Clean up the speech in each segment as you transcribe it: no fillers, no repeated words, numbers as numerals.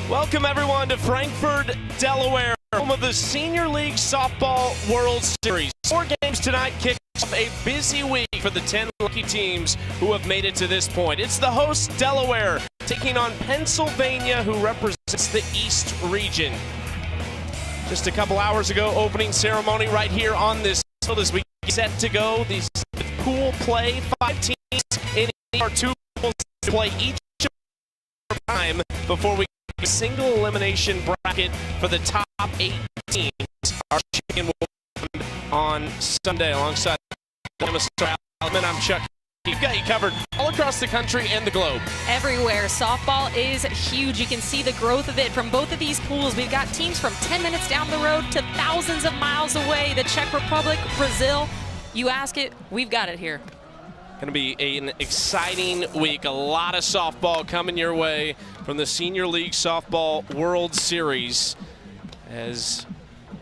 Welcome everyone to Frankfort, Delaware, home of the Senior League Softball World Series. 4 games tonight kick off a busy week for the 10 lucky teams who have made it to this point. It's the host, Delaware, taking on Pennsylvania, who represents the East region. Just a couple hours ago, opening ceremony right here on this field as we get set to go. These pool play, 5 teams in our 2 pools to play each time before we get a single elimination bracket for the top 8 teams. Our champion will be on Sunday alongside I'm Chuck. We've got you covered all across the country and the globe. Everywhere. Softball is huge. You can see the growth of it from both of these pools. We've got teams from 10 minutes down the road to thousands of miles away. The Czech Republic, Brazil. You ask it, we've got it here. Going to be an exciting week. A lot of softball coming your way from the Senior League Softball World Series as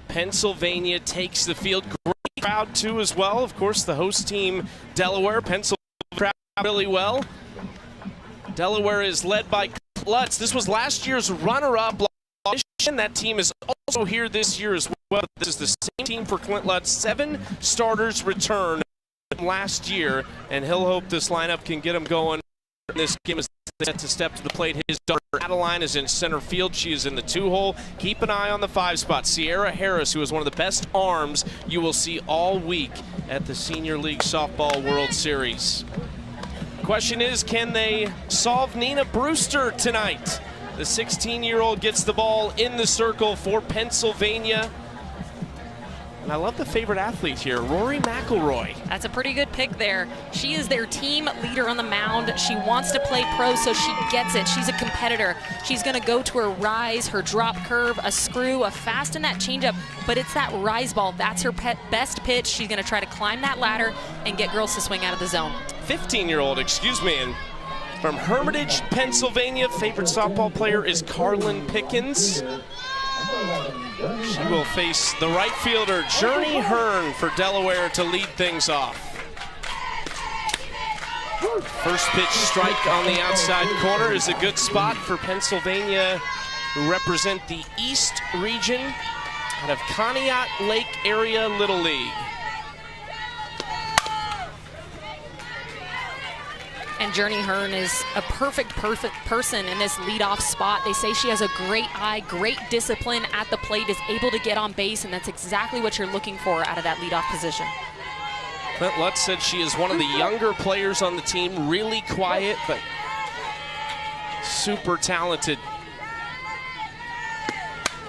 Pennsylvania takes the field. Great crowd too as well. Of course, the host team, Delaware. Pennsylvania crowd really well. Delaware is led by Lutz. This was last year's runner-up. That team is also here this year as well. This is the same team for Clint Lutz. 7 starters return last year, and he'll hope this lineup can get him going. This game is set to step to the plate. His daughter Adeline is in center field. She is in the 2-hole. Keep an eye on the 5 spot. Sierra Harris, who is one of the best arms you will see all week at the Senior League Softball World Series. Question is, can they solve Nina Brewster tonight? The 16-year-old gets the ball in the circle for Pennsylvania. And I love the favorite athlete here, Rory McIlroy. That's a pretty good pick there. She is their team leader on the mound. She wants to play pro, so she gets it. She's a competitor. She's going to go to her rise, her drop curve, a screw, a fast, and that changeup. But it's that rise ball. That's her best pitch. She's going to try to climb that ladder and get girls to swing out of the zone. 15-year-old, excuse me, and from Hermitage, Pennsylvania, favorite softball player is Carlin Pickens. She will face the right fielder, Journey Hearn, for Delaware to lead things off. First pitch strike on the outside corner is a good spot for Pennsylvania, who represent the East region out of Conneaut Lake Area Little League. And Journey Hearn is a perfect person in this leadoff spot. They say she has a great eye, great discipline at the plate, is able to get on base, and that's exactly what you're looking for out of that leadoff position. Clint Lutz said she is one of the younger players on the team, really quiet, but super talented.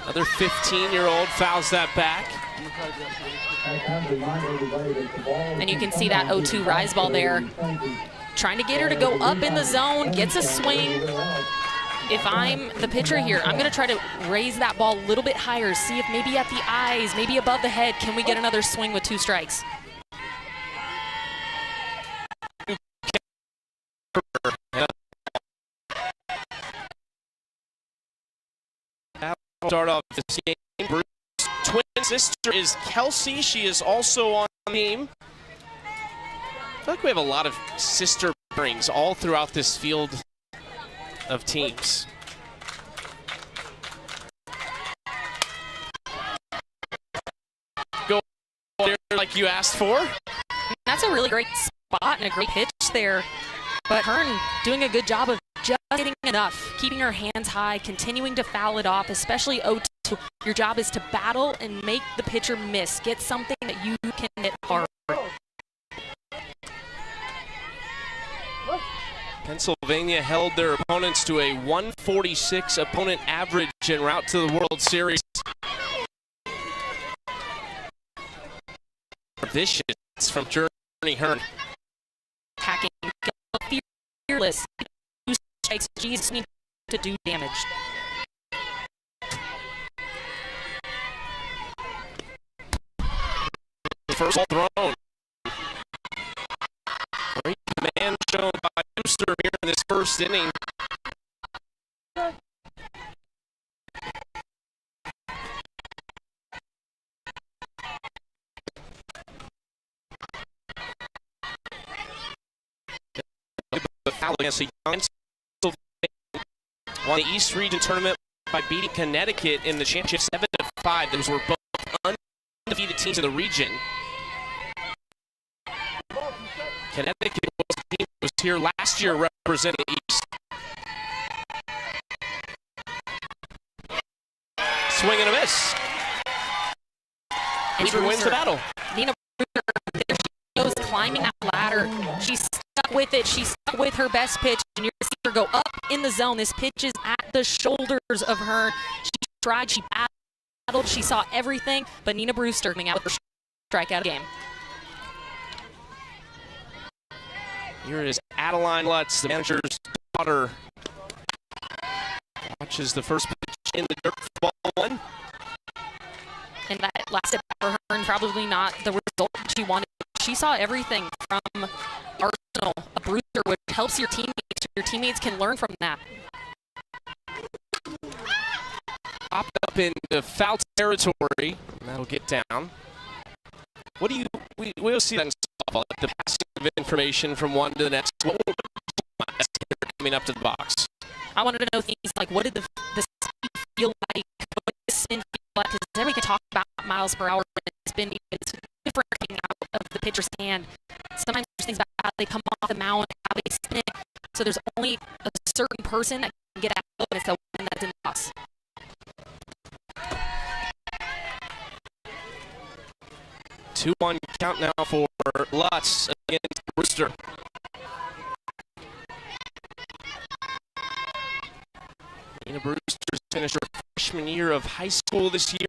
Another 15-year-old fouls that back. And you can see that 0-2 rise ball there. Trying to get her to go up in the zone, gets a swing. If I'm the pitcher here, I'm going to try to raise that ball a little bit higher, see if maybe at the eyes, maybe above the head, can we get another swing with 2 strikes? Start off this game. Bruce's twin sister is Kelsey. She is also on the team. I feel like we have a lot of sister pairings all throughout this field of teams. Go there like you asked for. That's a really great spot and a great pitch there. But Hearn doing a good job of just getting enough, keeping her hands high, continuing to foul it off, especially 0-2. Your job is to battle and make the pitcher miss. Get something that you can hit hard. Pennsylvania held their opponents to a 146 opponent average en route to the World Series. Vicious from Journey Hearn. Attacking, fearless. She just needs to do damage. First ball thrown. Great command shown by Brewster here in this first inning. The foul against the young Won the East Region Tournament by beating Connecticut in the championship 7-5. Those were both undefeated teams in the region. Connecticut was here last year representing the East. Swing and a miss. And Brewster wins the battle. Nina Brewster, there she goes, climbing that ladder. She's stuck with it. She's stuck with her best pitch. And you're going to see her go up in the zone. This pitch is at the shoulders of her. She tried, she battled, she saw everything. But Nina Brewster coming out with her strikeout game. Here is Adeline Lutz, the manager's daughter. Watches the first pitch in the dirt for ball one. And that last at bat for her, and probably not the result she wanted. She saw everything from Arsenal, a Brewster, which helps your teammates. Your teammates can learn from that. Popped up into foul territory. And that'll get down. What do you, we'll see that in softball, the passing of information from one to the next. What will coming up to the box? I wanted to know things like, what did the speed feel like? What did the spin feel like? Because then we can talk about miles per hour and spin. It's different coming out of the pitcher's hand. Sometimes there's things about how they come off the mound, how they spin it. So there's only a certain person that can get out, and it's the one that's in the box. 2-1 count now for Lutz against Brewster. Nina Brewster's finished her freshman year of high school this year.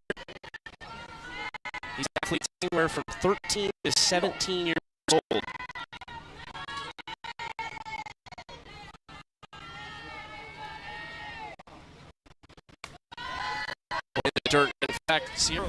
These athletes anywhere from 13 to 17 years old. In the dirt, in fact, 0.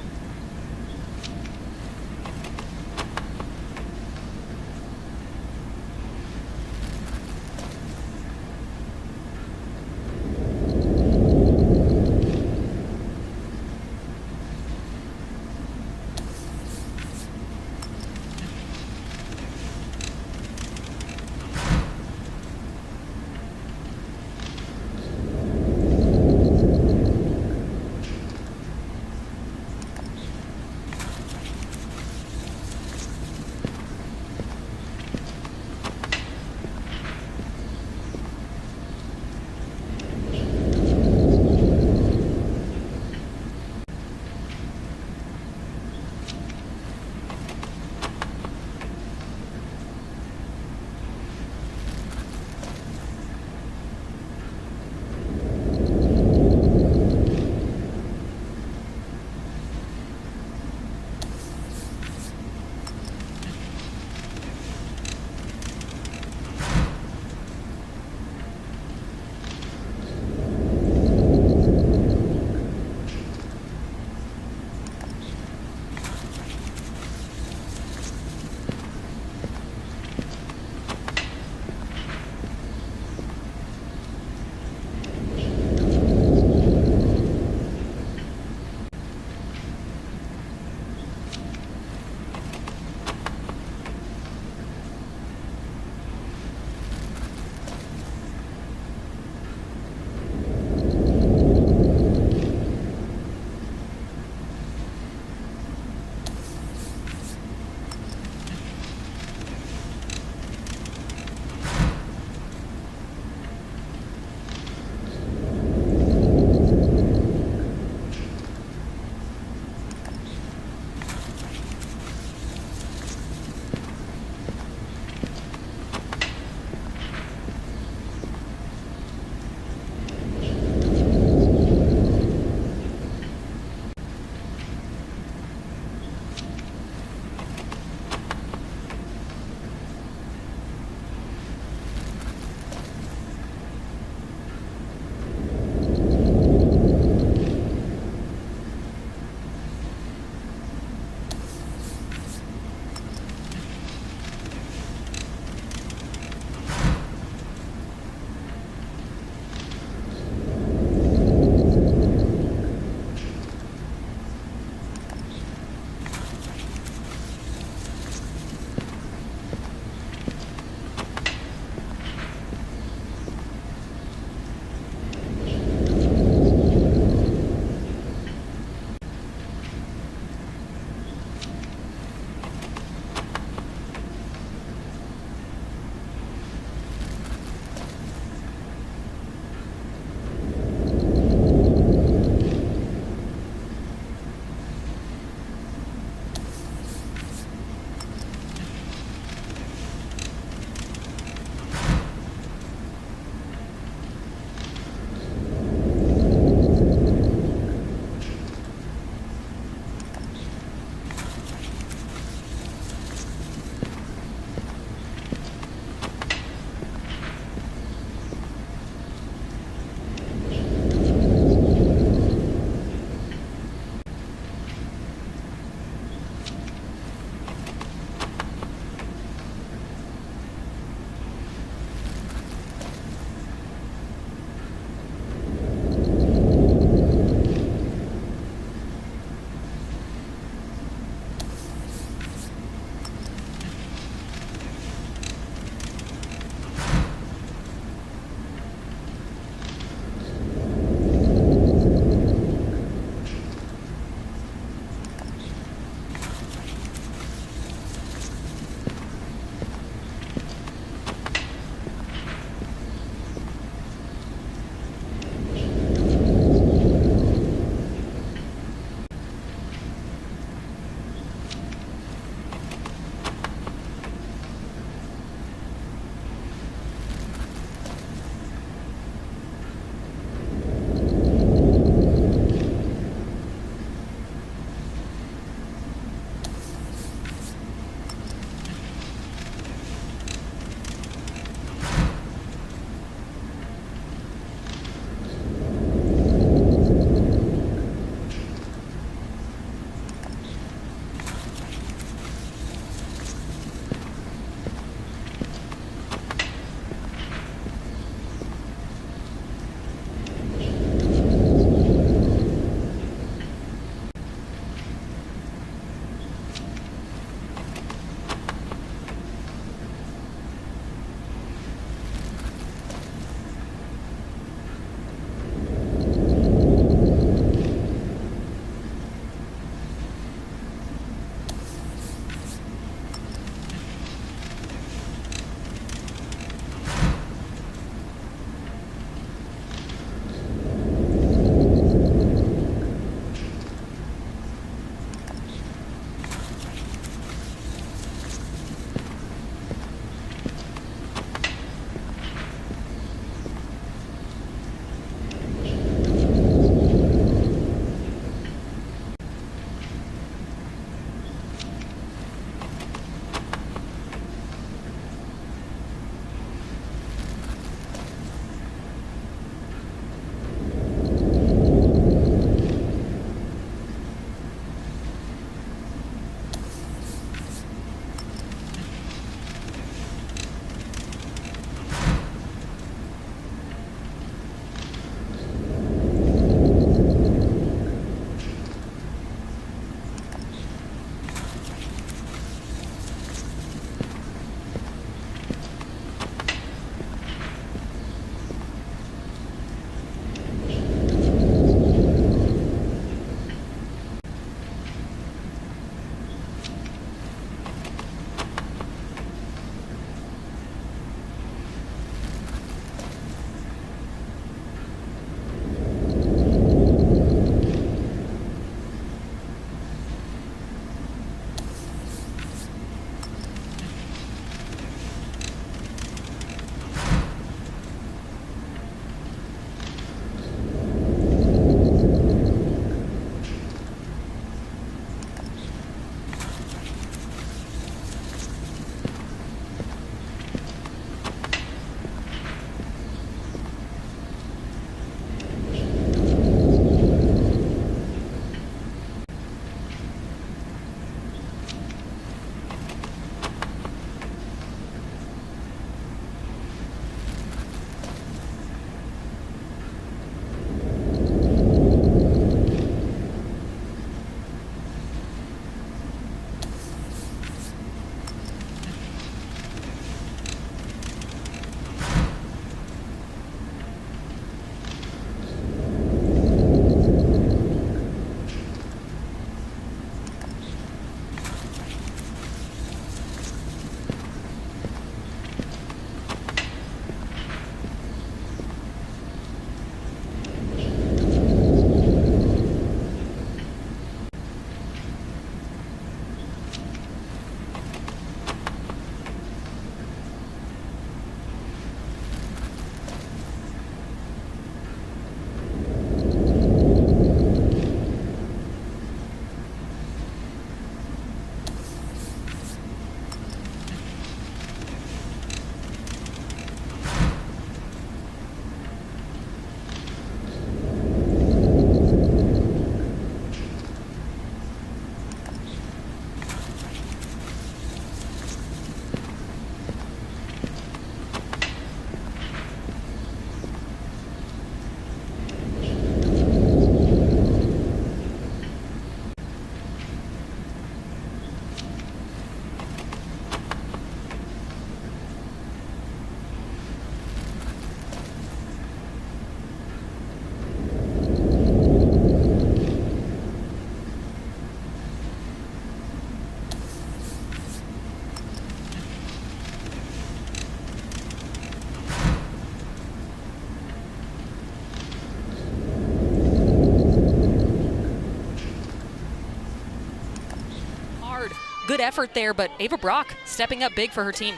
good effort there, but Ava Brock stepping up big for her team.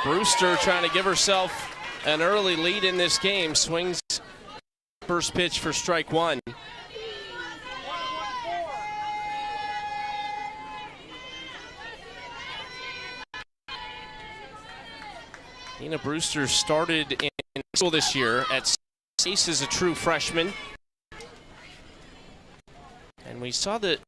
Brewster trying to give herself an early lead in this game. Swings first pitch for strike one. Nina Brewster started in school this year at Ace as a true freshman. And we saw that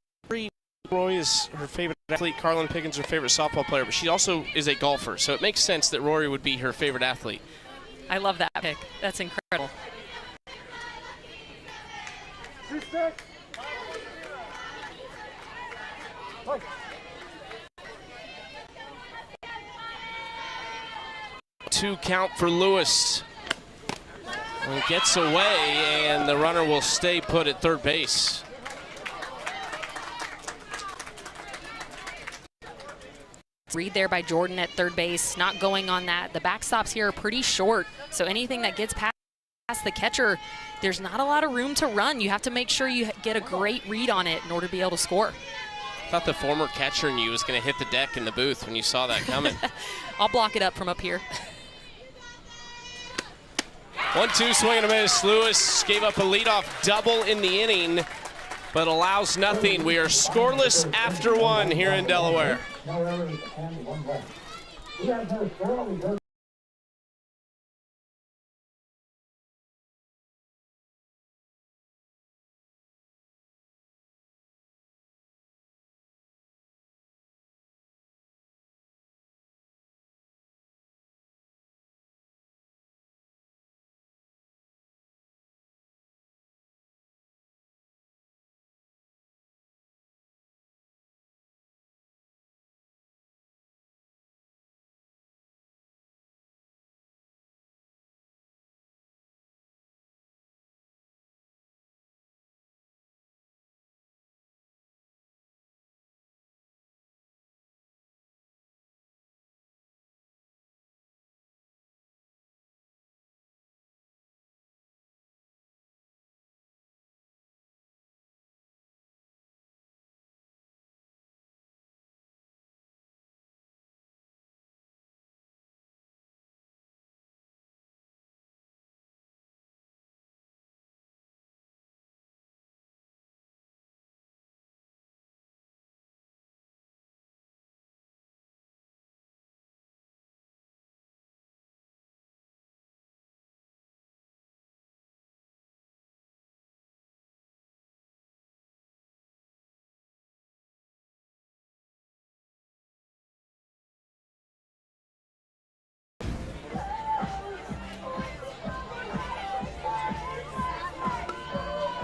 Roy is her favorite athlete, Carlin Pickens her favorite softball player, but she also is a golfer, so it makes sense that Rory would be her favorite athlete. I love that pick. That's incredible. Two count for Lewis. And it gets away, and the runner will stay put at third base. Read there by Jordan at third base, not going on that. The backstops here are pretty short, so anything that gets past the catcher, there's not a lot of room to run. You have to make sure you get a great read on it in order to be able to score. I thought the former catcher in you was going to hit the deck in the booth when you saw that coming. I'll block it up from up here. 1-2 swing and a miss. Lewis gave up a leadoff double in the inning, but allows nothing. We are scoreless after one here in Delaware.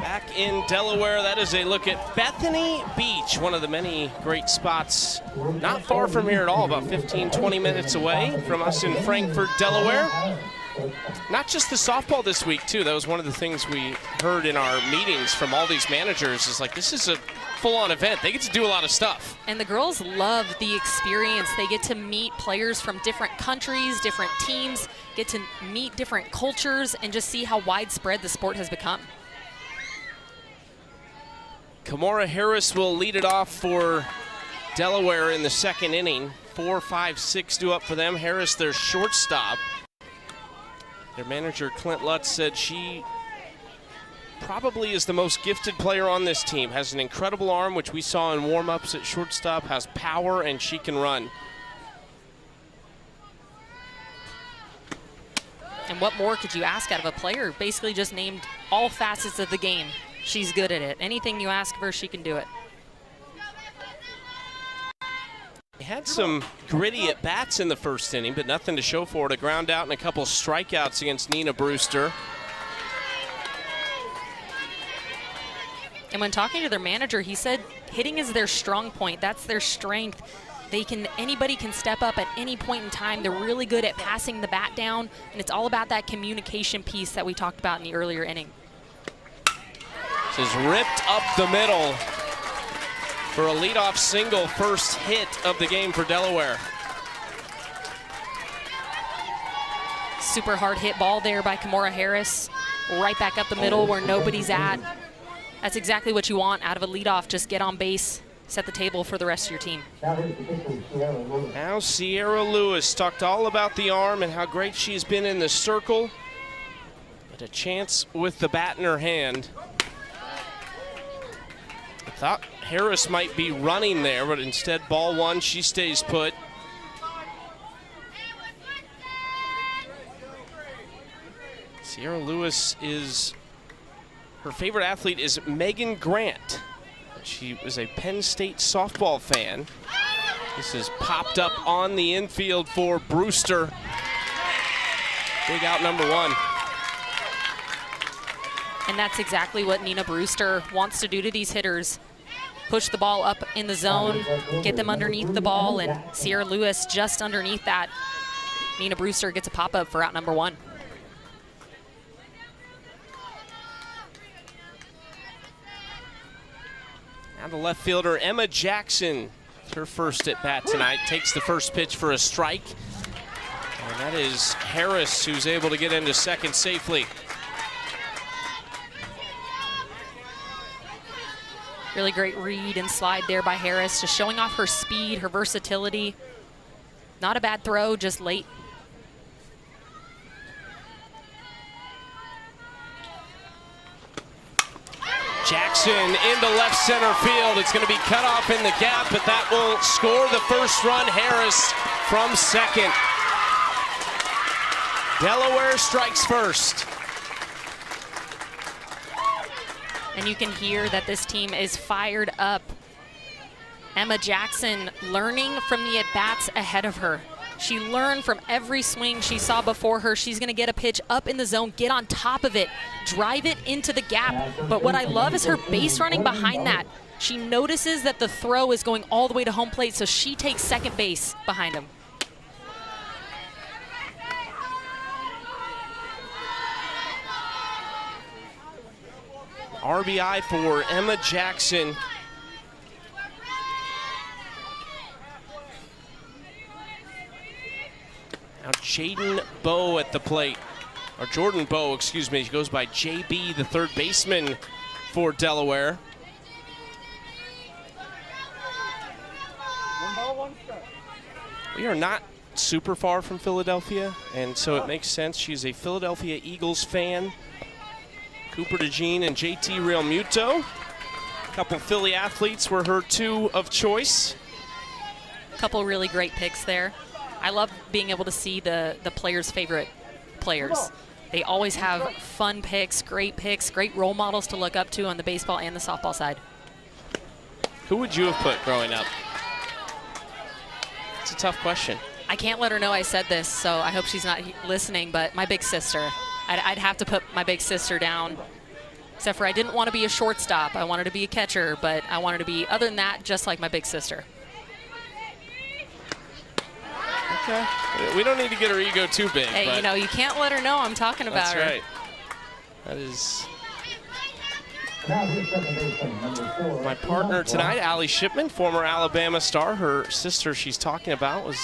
Back in Delaware, that is a look at Bethany Beach, one of the many great spots not far from here at all, about 15, 20 minutes away from us in Frankfort, Delaware. Not just the softball this week, too. That was one of the things we heard in our meetings from all these managers is like, this is a full-on event. They get to do a lot of stuff. And the girls love the experience. They get to meet players from different countries, different teams, get to meet different cultures, and just see how widespread the sport has become. Kamora Harris will lead it off for Delaware in the second inning. 4, 5, 6 due up for them. Harris, their shortstop. Their manager, Clint Lutz, said she probably is the most gifted player on this team. Has an incredible arm, which we saw in warm-ups at shortstop. Has power, and she can run. And what more could you ask out of a player? Basically just named all facets of the game. She's good at it. Anything you ask of her, she can do it. They had some gritty at-bats in the first inning, but nothing to show for it. A ground out and a couple strikeouts against Nina Brewster. And when talking to their manager, he said hitting is their strong point. That's their strength. Anybody can step up at any point in time. They're really good at passing the bat down, and it's all about that communication piece that we talked about in the earlier inning. This is ripped up the middle for a leadoff single, first hit of the game for Delaware. Super hard hit ball there by Kamora Harris. Right back up the middle where nobody's at. That's exactly what you want out of a leadoff. Just get on base, set the table for the rest of your team. Now Sierra Lewis talked all about the arm and how great she's been in the circle. But a chance with the bat in her hand. I thought Harris might be running there, but instead ball one, she stays put. Sierra Lewis her favorite athlete is Megan Grant. She was a Penn State softball fan. This is popped up on the infield for Brewster. Big out number one. And that's exactly what Nina Brewster wants to do to these hitters. Push the ball up in the zone, get them underneath the ball, and Sierra Lewis just underneath that. Nina Brewster gets a pop-up for out number one. Now the left fielder, Emma Jackson, her first at bat tonight, takes the first pitch for a strike. And that is Harris, who's able to get into second safely. Really great read and slide there by Harris, just showing off her speed, her versatility. Not a bad throw, just late. Jackson into left center field. It's going to be cut off in the gap, but that will score the first run. Harris from second. Delaware strikes first. And you can hear that this team is fired up. Emma Jackson learning from the at-bats ahead of her. She learned from every swing she saw before her. She's going to get a pitch up in the zone, get on top of it, drive it into the gap. But what I love is her base running behind that. She notices that the throw is going all the way to home plate, so she takes second base behind him. RBI for Emma Jackson. Now Jaden Bowe at the plate, or Jordan Bowe, excuse me. She goes by JB, the third baseman for Delaware. We are not super far from Philadelphia, and so it makes sense. She's a Philadelphia Eagles fan. Cooper DeJean and JT Realmuto. A couple Philly athletes were her two of choice. A couple really great picks there. I love being able to see the players' favorite players. They always have fun picks, great role models to look up to on the baseball and the softball side. Who would you have put growing up? It's a tough question. I can't let her know I said this, so I hope she's not listening, but my big sister. I'd have to put my big sister down, except for I didn't want to be a shortstop. I wanted to be a catcher, but I wanted to be, other than that, just like my big sister. Okay. We don't need to get her ego too big. Hey, you know, you can't let her know I'm talking about her. That's right. That is my partner tonight, Allie Shipman, former Alabama star. Her sister she's talking about was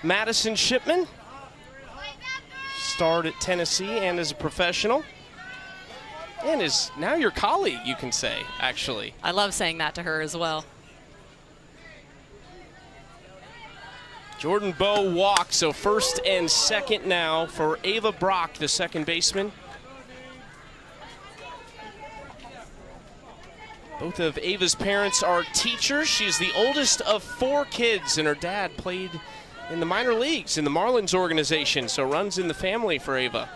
Madison Shipman. Starred at Tennessee and as a professional. And is now your colleague, you can say, actually. I love saying that to her as well. Jordan Bowe walks, so first and second now for Ava Brock, the second baseman. Both of Ava's parents are teachers. She's the oldest of 4 kids, and her dad played in the minor leagues in the Marlins organization, so runs in the family for Ava.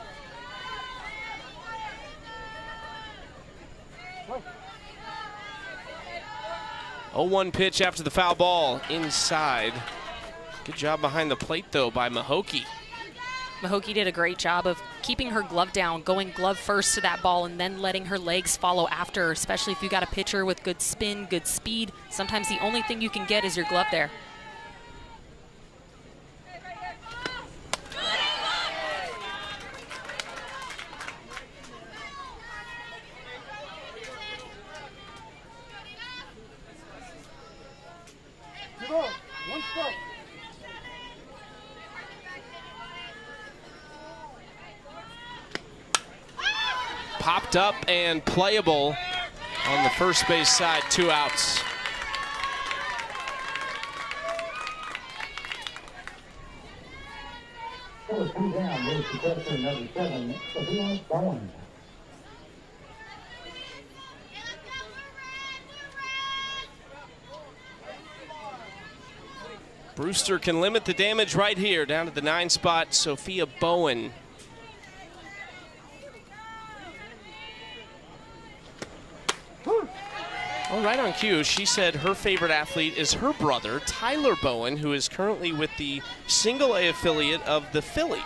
Oh, 1 pitch after the foul ball inside. Good job behind the plate, though, by Mahokey. Mahokey did a great job of keeping her glove down, going glove first to that ball, and then letting her legs follow after, especially if you got a pitcher with good spin, good speed. Sometimes the only thing you can get is your glove there. Popped up and playable. on the first base side, 2 outs. Number 2 down, moves to catcher, number 7, Sophia Bowen. Brewster can limit the damage right here, down to the 9 spot, Sophia Bowen. Oh, right on cue, she said her favorite athlete is her brother, Tyler Bowen, who is currently with the single-A affiliate of the Phillies.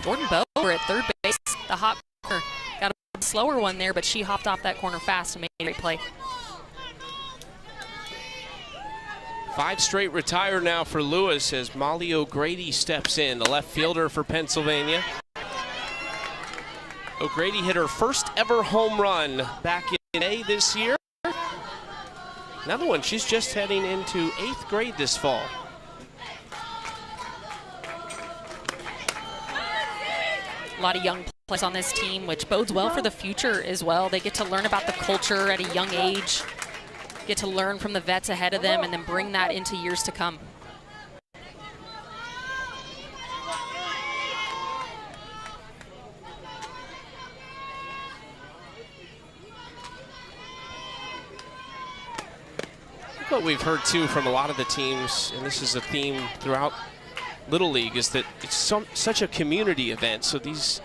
Jordan Bowe over at third base. The hop corner. Got a slower one there, but she hopped off that corner fast and made a great play. 5 straight retire now for Lewis as Molly O'Grady steps in, the left fielder for Pennsylvania. O'Grady hit her first ever home run back in May this year. Another one, she's just heading into 8th grade this fall. A lot of young players on this team, which bodes well for the future as well. They get to learn about the culture at a young age, get to learn from the vets ahead of them, and then bring that into years to come. What we've heard too from a lot of the teams, and this is a theme throughout Little League, is that it's such a community event. So these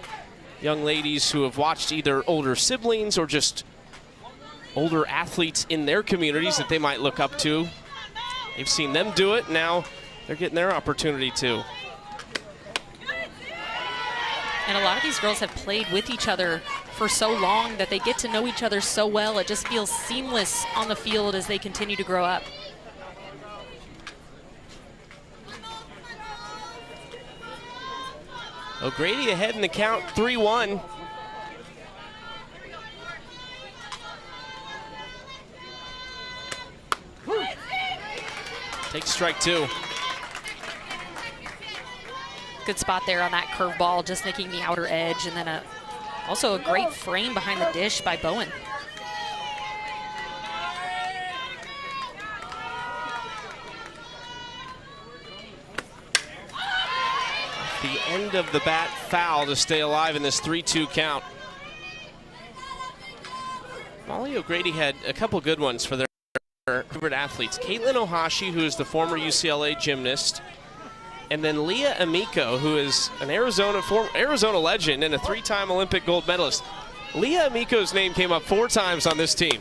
young ladies who have watched either older siblings or just older athletes in their communities that they might look up to, they've seen them do it. Now they're getting their opportunity too. And a lot of these girls have played with each other for so long that they get to know each other so well. It just feels seamless on the field as they continue to grow up. O'Grady ahead in the count, 3-1. Takes strike 2. Good spot there on that curveball, just nicking the outer edge, and then also a great frame behind the dish by Bowen. The end of the bat foul to stay alive in this 3-2 count. Molly O'Grady had a couple good ones for their favorite athletes. Caitlin Ohashi, who is the former UCLA gymnast, and then Leah Amico, who is an Arizona legend and a 3-time Olympic gold medalist. Leah Amico's name came up 4 times on this team.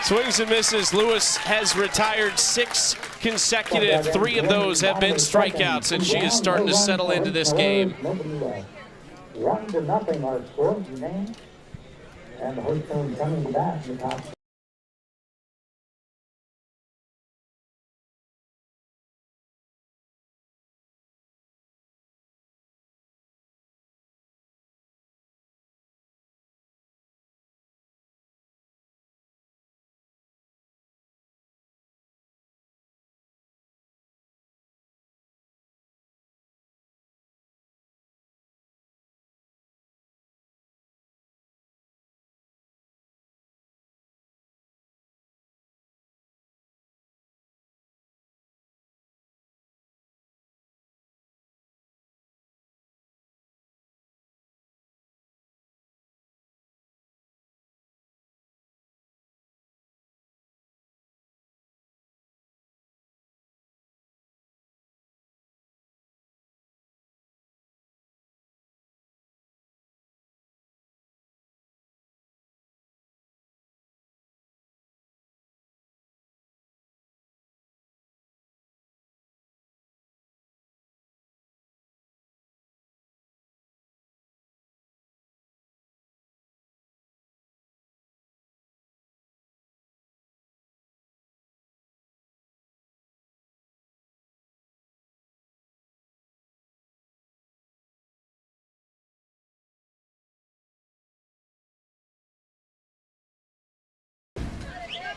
Swings and misses. Lewis has retired 6 consecutive. 3 of those have been strikeouts, and she is starting to settle into this game. 1-0 our score, name, and the host team coming back to the top.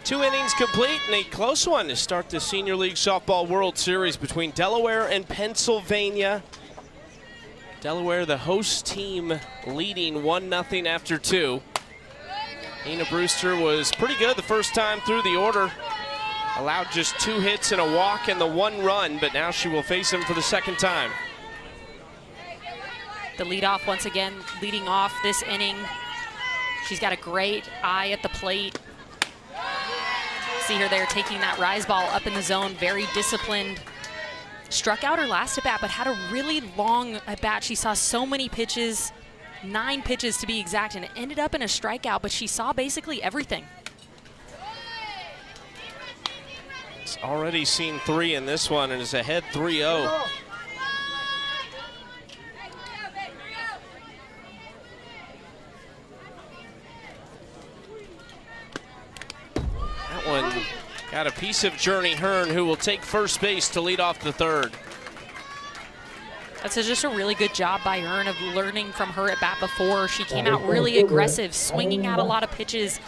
Two innings complete and a close one to start the Senior League Softball World Series between Delaware and Pennsylvania. Delaware, the host team, leading 1-0 after 2. Nina Brewster was pretty good the first time through the order. Allowed just 2 hits and a walk and the 1 run, but now she will face him for the second time. The leadoff once again leading off this inning. She's got a great eye at the plate. See her there taking that rise ball up in the zone, very disciplined. Struck out her last at bat, but had a really long at bat. She saw so many pitches, 9 pitches to be exact, and it ended up in a strikeout, but she saw basically everything. It's already seen 3 in this one and is ahead 3-0. got a piece of Journey Hearn, who will take first base to lead off the third. That's just a really good job by Hearn of learning from her at bat before. She came out really aggressive, swinging out a lot of pitches,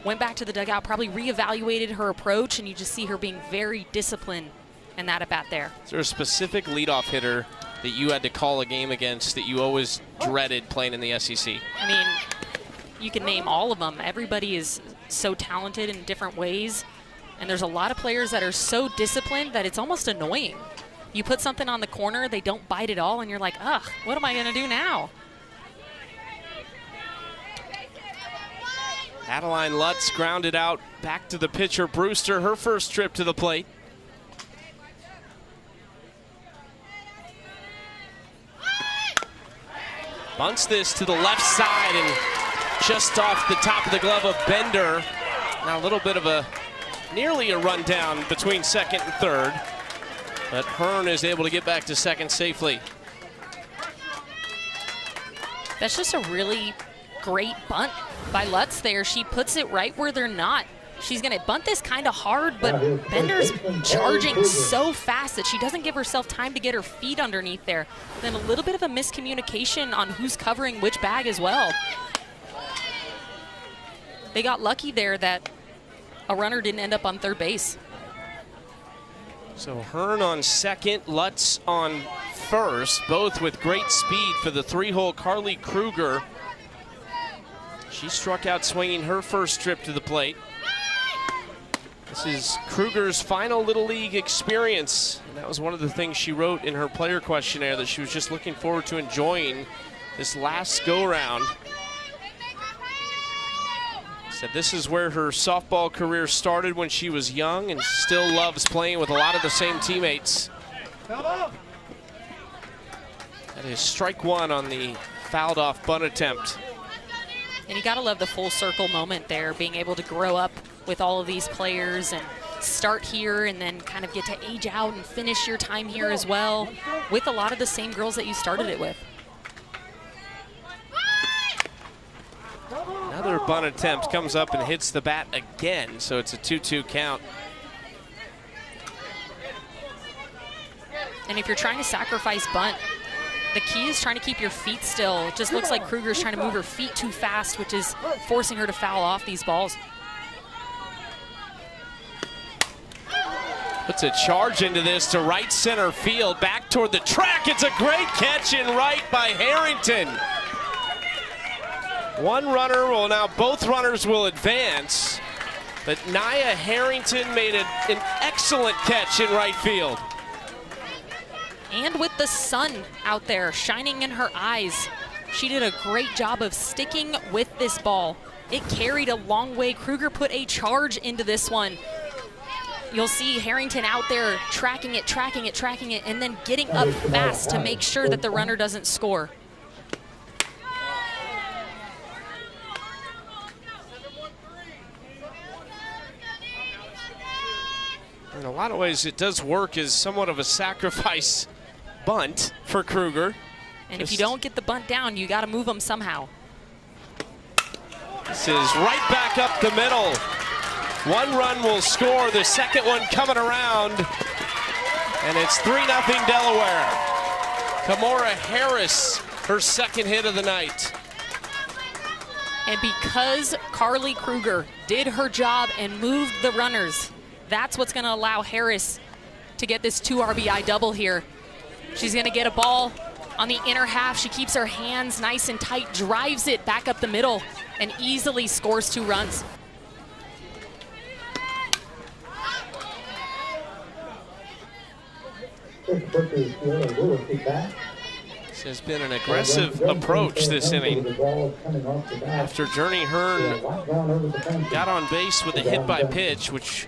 went back to the dugout, probably reevaluated her approach, and you just see her being very disciplined in that at bat there. Is there a specific leadoff hitter that you had to call a game against that you always dreaded playing in the SEC? I mean, you can name all of them. Everybody is so talented in different ways, and there's a lot of players that are so disciplined that it's almost annoying. You put something on the corner, they don't bite at all, and you're like, ugh, what am I gonna do now? Adeline Lutz grounded out back to the pitcher Brewster, her first trip to the plate. Bunts this to the left side and just off the top of the glove of Bender. Now a little bit of nearly a rundown between second and third, but Hearn is able to get back to second safely. That's just a really great bunt by Lutz there. She puts it right where they're not. She's gonna bunt this kind of hard, but Bender's charging so fast that she doesn't give herself time to get her feet underneath there. Then a little bit of a miscommunication on who's covering which bag as well. They got lucky there that a runner didn't end up on third base. So Hearn on second, Lutz on first, both with great speed for the three-hole Carly Kruger. She struck out swinging her first trip to the plate. This is Kruger's final Little League experience, and that was one of the things she wrote in her player questionnaire, that she was just looking forward to enjoying this last go-round. Said this is where her softball career started when she was young, and still loves playing with a lot of the same teammates. That is strike one on the fouled off bunt attempt. And you gotta love the full circle moment there, being able to grow up with all of these players and start here and then kind of get to age out and finish your time here as well with a lot of the same girls that you started it with. Another bunt attempt comes up and hits the bat again, so it's a 2-2 count. And if you're trying to sacrifice bunt, the key is trying to keep your feet still. It just looks like Kruger's trying to move her feet too fast, which is forcing her to foul off these balls. Puts a charge into this to right center field, back toward the track. It's a great catch in right by Harrington. One runner will now, both runners will advance, but Nia Harrington made an excellent catch in right field. And with the sun out there shining in her eyes, she did a great job of sticking with this ball. It carried a long way. Kruger put a charge into this one. You'll see Harrington out there tracking it, and then getting up fast to make sure that the runner doesn't score. In a lot of ways, it does work as somewhat of a sacrifice bunt for Kruger. And if you don't get the bunt down, you got to move them somehow. This is right back up the middle. One run will score, the second one coming around, and it's 3-0 Delaware. Kamora Harris, her second hit of the night. And because Carly Kruger did her job and moved the runners, that's what's going to allow Harris to get this 2 RBI double here. She's going to get a ball on the inner half. She keeps her hands nice and tight, drives it back up the middle, and easily scores 2 runs. This has been an aggressive approach this inning. After Journey Hearn got on base with a hit by pitch, which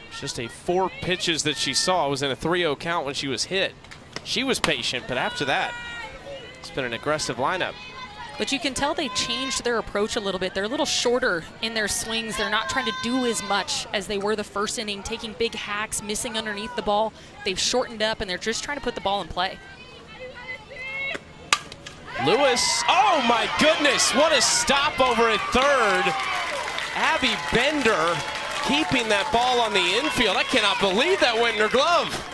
was just a 4 pitches that she saw. It was in a 3-0 count when she was hit. She was patient, but after that, it's been an aggressive lineup. But you can tell they changed their approach a little bit. They're a little shorter in their swings. They're not trying to do as much as they were the first inning, taking big hacks, missing underneath the ball. They've shortened up, and they're just trying to put the ball in play. Lewis, oh my goodness, what a stop over at third. Abby Bender keeping that ball on the infield. I cannot believe that went in her glove.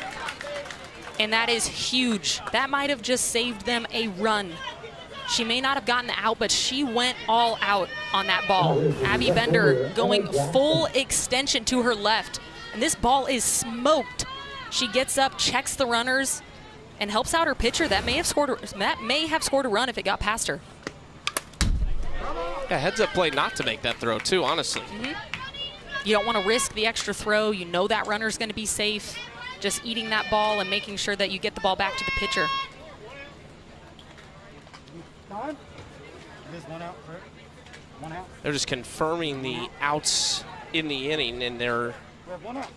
And that is huge. That might have just saved them a run. She may not have gotten the out, but she went all out on that ball. Abby Bender going full extension to her left. And this ball is smoked. She gets up, checks the runners, and helps out her pitcher. That may have scored a run if it got past her. Yeah, heads up play not to make that throw too, honestly. You don't want to risk the extra throw. You know that runner's going to be safe. Just eating that ball and making sure that you get the ball back to the pitcher. They're just confirming the outs in the inning, and there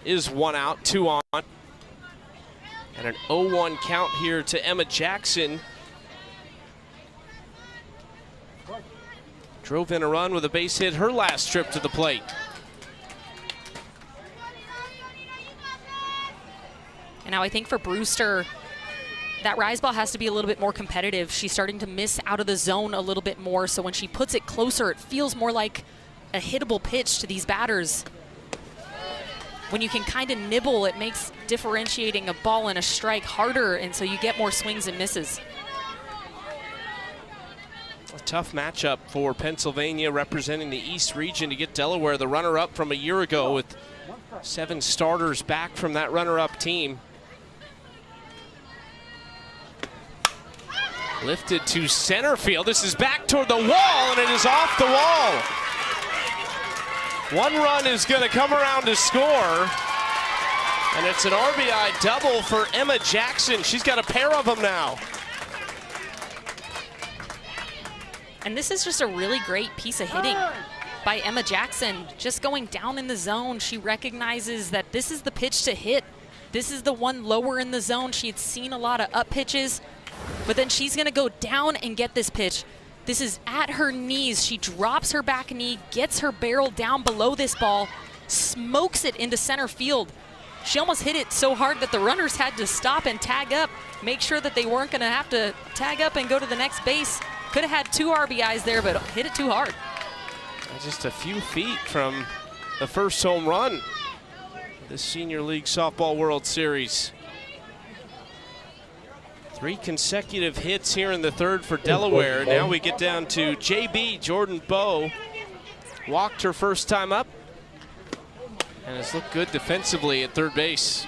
is 1 out, 2 on. And an 0-1 count here to Emma Jackson. Drove in a run with a base hit her last trip to the plate. And now I think for Brewster, that rise ball has to be a little bit more competitive. She's starting to miss out of the zone a little bit more, so when she puts it closer, it feels more like a hittable pitch to these batters. When you can kind of nibble, it makes differentiating a ball and a strike harder, and so you get more swings and misses. A tough matchup for Pennsylvania representing the East region to get Delaware, the runner-up from a year ago, with 7 starters back from that runner-up team. Lifted to center field. This is back toward the wall, and it is off the wall. 1 run is going to come around to score, and it's an RBI double for Emma Jackson. She's got a pair of them now. And this is just a really great piece of hitting by Emma Jackson. Just going down in the zone, she recognizes that this is the pitch to hit. This is the one lower in the zone. She had seen a lot of up pitches, but then she's going to go down and get this pitch. This is at her knees. She drops her back knee, gets her barrel down below this ball, smokes it into center field. She almost hit it so hard that the runners had to stop and tag up, make sure that they weren't going to have to tag up and go to the next base. Could have had 2 RBIs there, but hit it too hard. Just a few feet from the first home run this Senior League Softball World Series. 3 consecutive hits here in the 3rd for Delaware. Now we get down to JB, Jordan Bowe. Walked her first time up and has looked good defensively at 3rd base.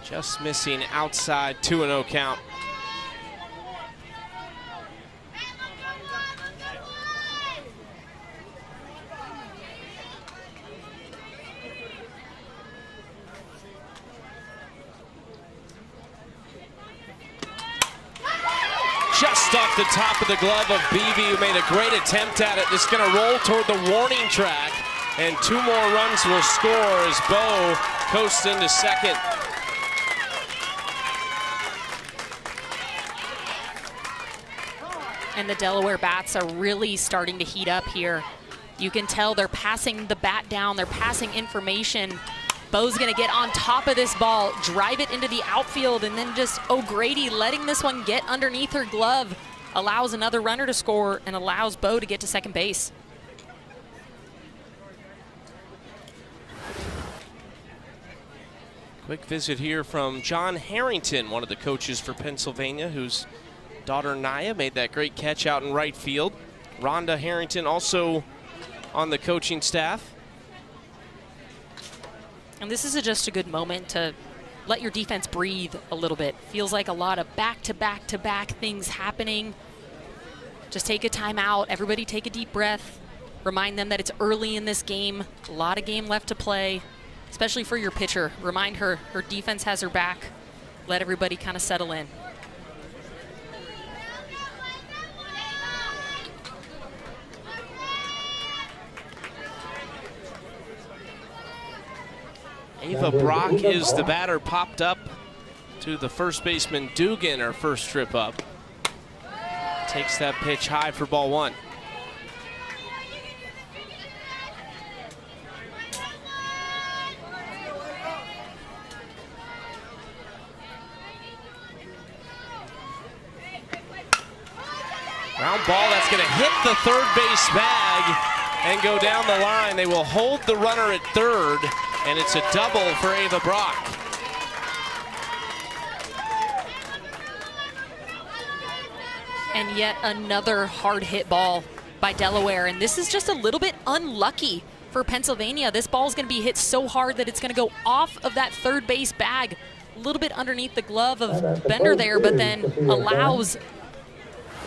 Just missing outside, 2-0 count. Just off the top of the glove of Beebe, who made a great attempt at it. This is going to roll toward the warning track, and 2 more runs will score as Bowe coasts into second. And the Delaware bats are really starting to heat up here. You can tell they're passing the bat down, they're passing information. Bowe's gonna get on top of this ball, drive it into the outfield, and then just O'Grady letting this one get underneath her glove allows another runner to score and allows Bowe to get to second base. Quick visit here from John Harrington, one of the coaches for Pennsylvania, whose daughter Naya made that great catch out in right field. Rhonda Harrington also on the coaching staff. And this is just a good moment to let your defense breathe a little bit. Feels like a lot of back-to-back-to-back things happening. Just take a timeout. Everybody take a deep breath. Remind them that it's early in this game. A lot of game left to play, especially for your pitcher. Remind her her defense has her back. Let everybody kind of settle in. Ava Brock is the batter, popped up to the first baseman Dugan, her first trip up. takes that pitch high for ball one. Ground ball that's going to hit the third base bag and go down the line. They will hold the runner at third, and it's a double for Ava Brock. And yet another hard hit ball by Delaware, and this is just a little bit unlucky for Pennsylvania. This ball is going to be hit so hard that it's going to go off of that third base bag, a little bit underneath the glove of Bender there, but then allows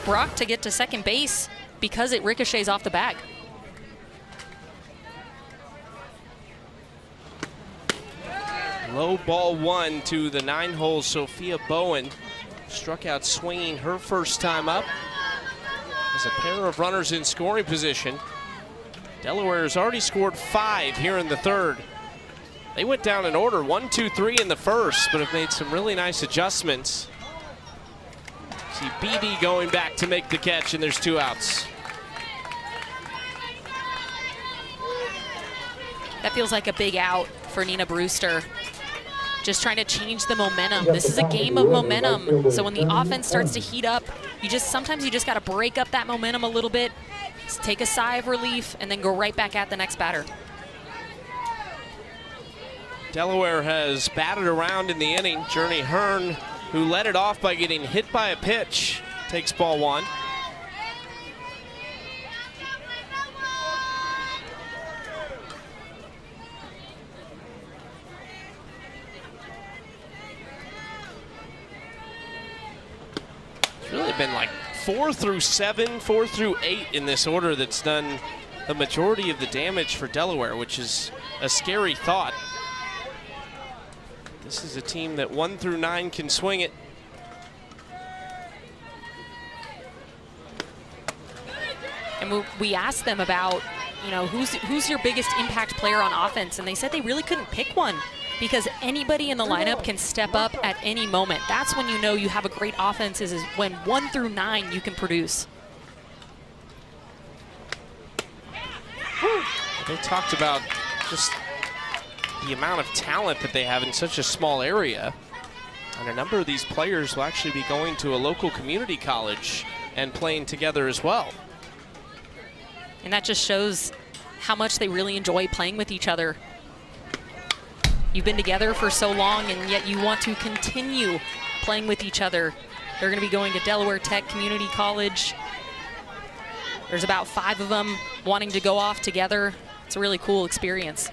Brock to get to second base because it ricochets off the bag. Low ball one to the 9-hole Sophia Bowen. Struck out swinging her first time up. As a pair of runners in scoring position. Delaware has already scored 5 here in the third. They went down in order, 1, 2, 3 in the first, but have made some really nice adjustments. See BB going back to make the catch, and there's 2 outs. That feels like a big out for Nina Brewster. Just trying to change the momentum. This is a game of momentum. So when the offense starts to heat up, sometimes you just got to break up that momentum a little bit, just take a sigh of relief, and then go right back at the next batter. Delaware has batted around in the inning. Journey Hearn, who led it off by getting hit by a pitch, takes ball one. It's really been like 4 through 7, 4 through 8 in this order that's done the majority of the damage for Delaware, which is a scary thought. This is a team that 1 through 9 can swing it. And we asked them about, who's your biggest impact player on offense, and they said they really couldn't pick one because anybody in the lineup can step up at any moment. That's when you know you have a great offense, is when 1 through 9 you can produce. They talked about just the amount of talent that they have in such a small area. And a number of these players will actually be going to a local community college and playing together as well. And that just shows how much they really enjoy playing with each other. You've been together for so long, and yet you want to continue playing with each other. They're going to be going to Delaware Tech Community College. There's about 5 of them wanting to go off together. It's a really cool experience.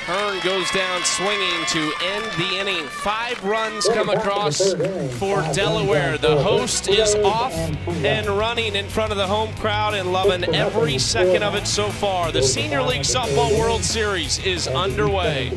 Hearn goes down swinging to end the inning. 5 runs come across for Delaware. The host is off and running in front of the home crowd and loving every second of it so far. The Senior League Softball World Series is underway.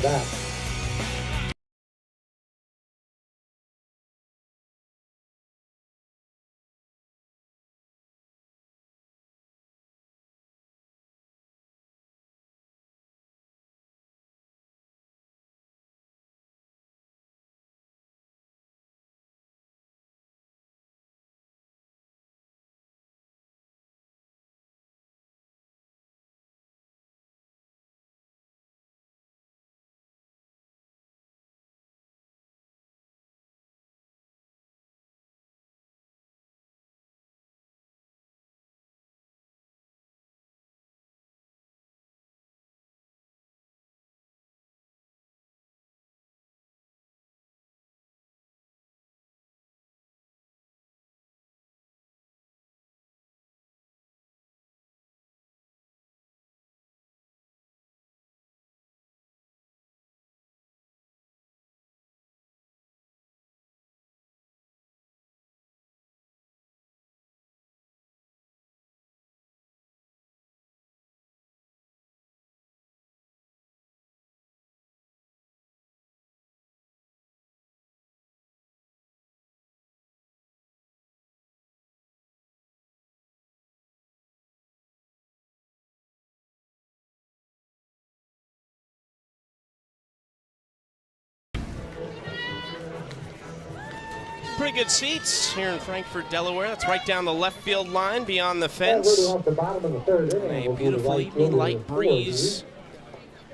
pretty good seats here in Frankfort, Delaware. That's right down the left field line beyond the fence. Off the bottom of the third inning, A will be beautiful the right evening fielder, light breeze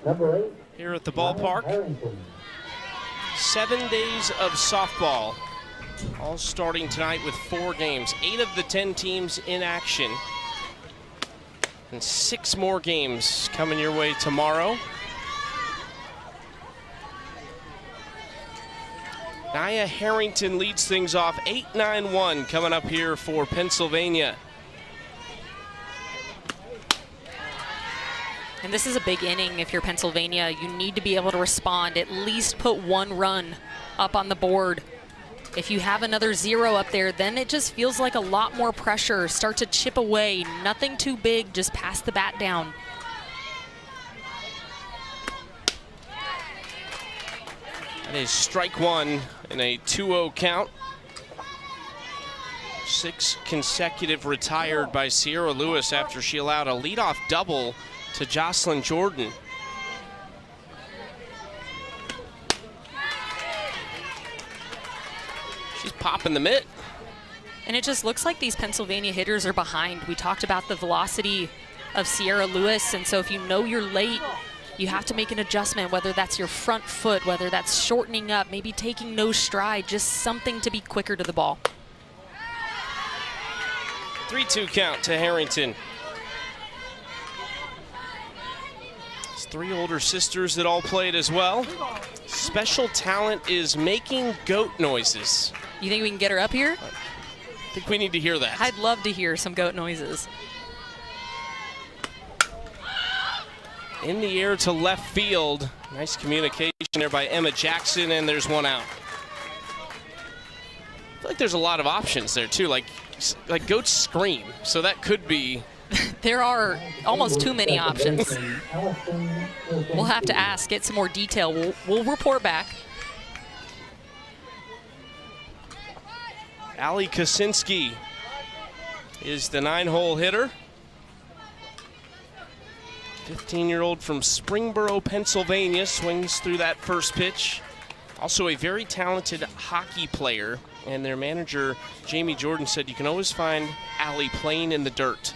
Number 8, here at the Maya ballpark. Harrington. 7 days of softball, all starting tonight with 4 games. 8 of the 10 teams in action. And 6 more games coming your way tomorrow. Maya Harrington leads things off. 8-9-1 coming up here for Pennsylvania. And this is a big inning if you're Pennsylvania. You need to be able to respond, at least put 1 run up on the board. If you have another 0 up there, then it just feels like a lot more pressure. Start to chip away. Nothing too big, just pass the bat down. That is strike 1 in a 2-0 count. 6 consecutive retired by Sierra Lewis after she allowed a leadoff double to Jocelyn Jordan. She's popping the mitt. And it just looks like these Pennsylvania hitters are behind. We talked about the velocity of Sierra Lewis, and so if you know you're late, you have to make an adjustment, whether that's your front foot, whether that's shortening up, maybe taking no stride, just something to be quicker to the ball. 3-2 count to Harrington. It's 3 older sisters that all played as well. Special talent is making goat noises. You think we can get her up here? I think we need to hear that. I'd love to hear some goat noises. In the air to left field. Nice communication there by Emma Jackson, and there's 1 out. I feel like there's a lot of options there too, like goats scream, so that could be. There are almost too many options. We'll have to ask, get some more detail. We'll report back. Allie Kosinski is the 9-hole hitter. 15-year-old from Springboro, Pennsylvania, swings through that first pitch. Also a very talented hockey player, and their manager, Jamie Jordan, said you can always find Allie playing in the dirt.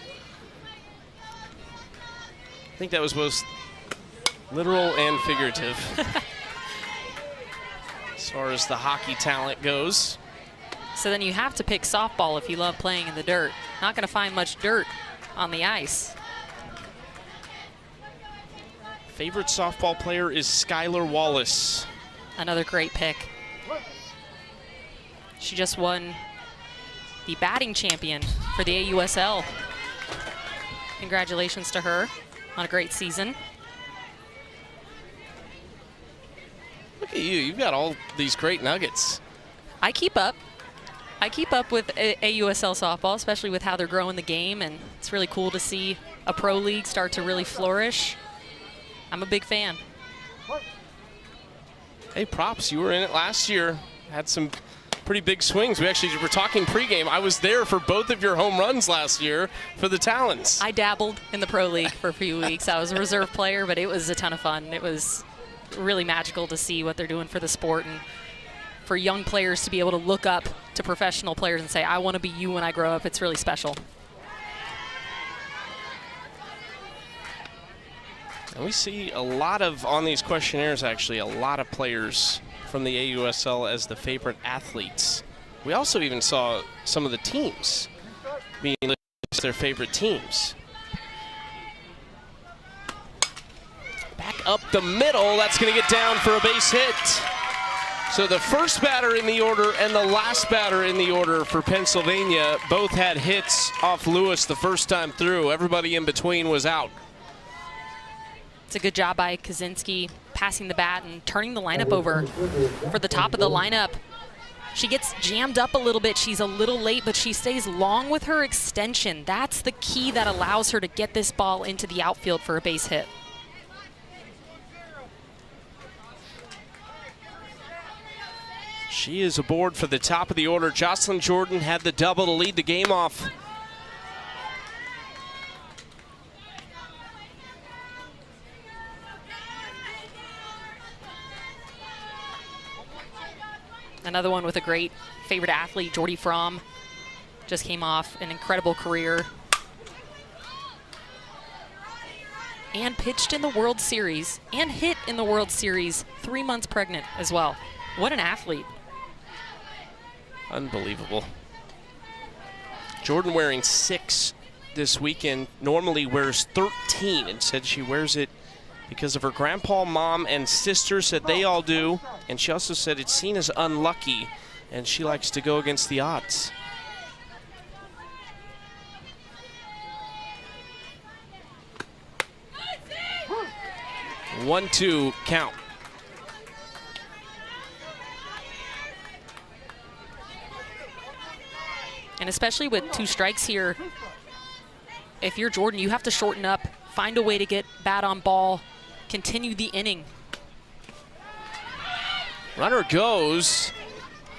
I think that was both literal and figurative as far as the hockey talent goes. So then you have to pick softball if you love playing in the dirt. Not going to find much dirt on the ice. Favorite softball player is Skylar Wallace. Another great pick. She just won the batting champion for the AUSL. Congratulations to her on a great season. Look at you, you've got all these great nuggets. I keep up. I keep up with AUSL softball, especially with how they're growing the game, and it's really cool to see a pro league start to really flourish. I'm a big fan. Hey, props, you were in it last year. Had some pretty big swings. We actually were talking pregame. I was there for both of your home runs last year for the Talons. I dabbled in the pro league for a few weeks. I was a reserve player, but it was a ton of fun. It was really magical to see what they're doing for the sport, and for young players to be able to look up to professional players and say, I want to be you when I grow up. It's really special. And we see a lot of, on these questionnaires actually, a lot of players from the AUSL as the favorite athletes. We also even saw some of the teams being listed as their favorite teams. Back up the middle, that's going to get down for a base hit. So the first batter in the order and the last batter in the order for Pennsylvania both had hits off Lewis the first time through. Everybody in between was out. It's a good job by Kaczynski passing the bat and turning the lineup over for the top of the lineup. She gets jammed up a little bit. She's a little late, but she stays long with her extension. That's the key that allows her to get this ball into the outfield for a base hit. She is aboard for the top of the order. Jocelyn Jordan had the double to lead the game off. Another one with a great favorite athlete, Jordy Fromm. Just came off an incredible career. And pitched in the World Series and hit in the World Series, 3 months pregnant as well. What an athlete. Unbelievable. Jordan wearing 6 this weekend, normally wears 13, and said she wears it because of her grandpa, mom, and sister said they all do. And she also said it's seen as unlucky, and she likes to go against the odds. One, two, count. And especially with 2 strikes here, if you're Jordan, you have to shorten up, find a way to get bat on ball, continue the inning. Runner goes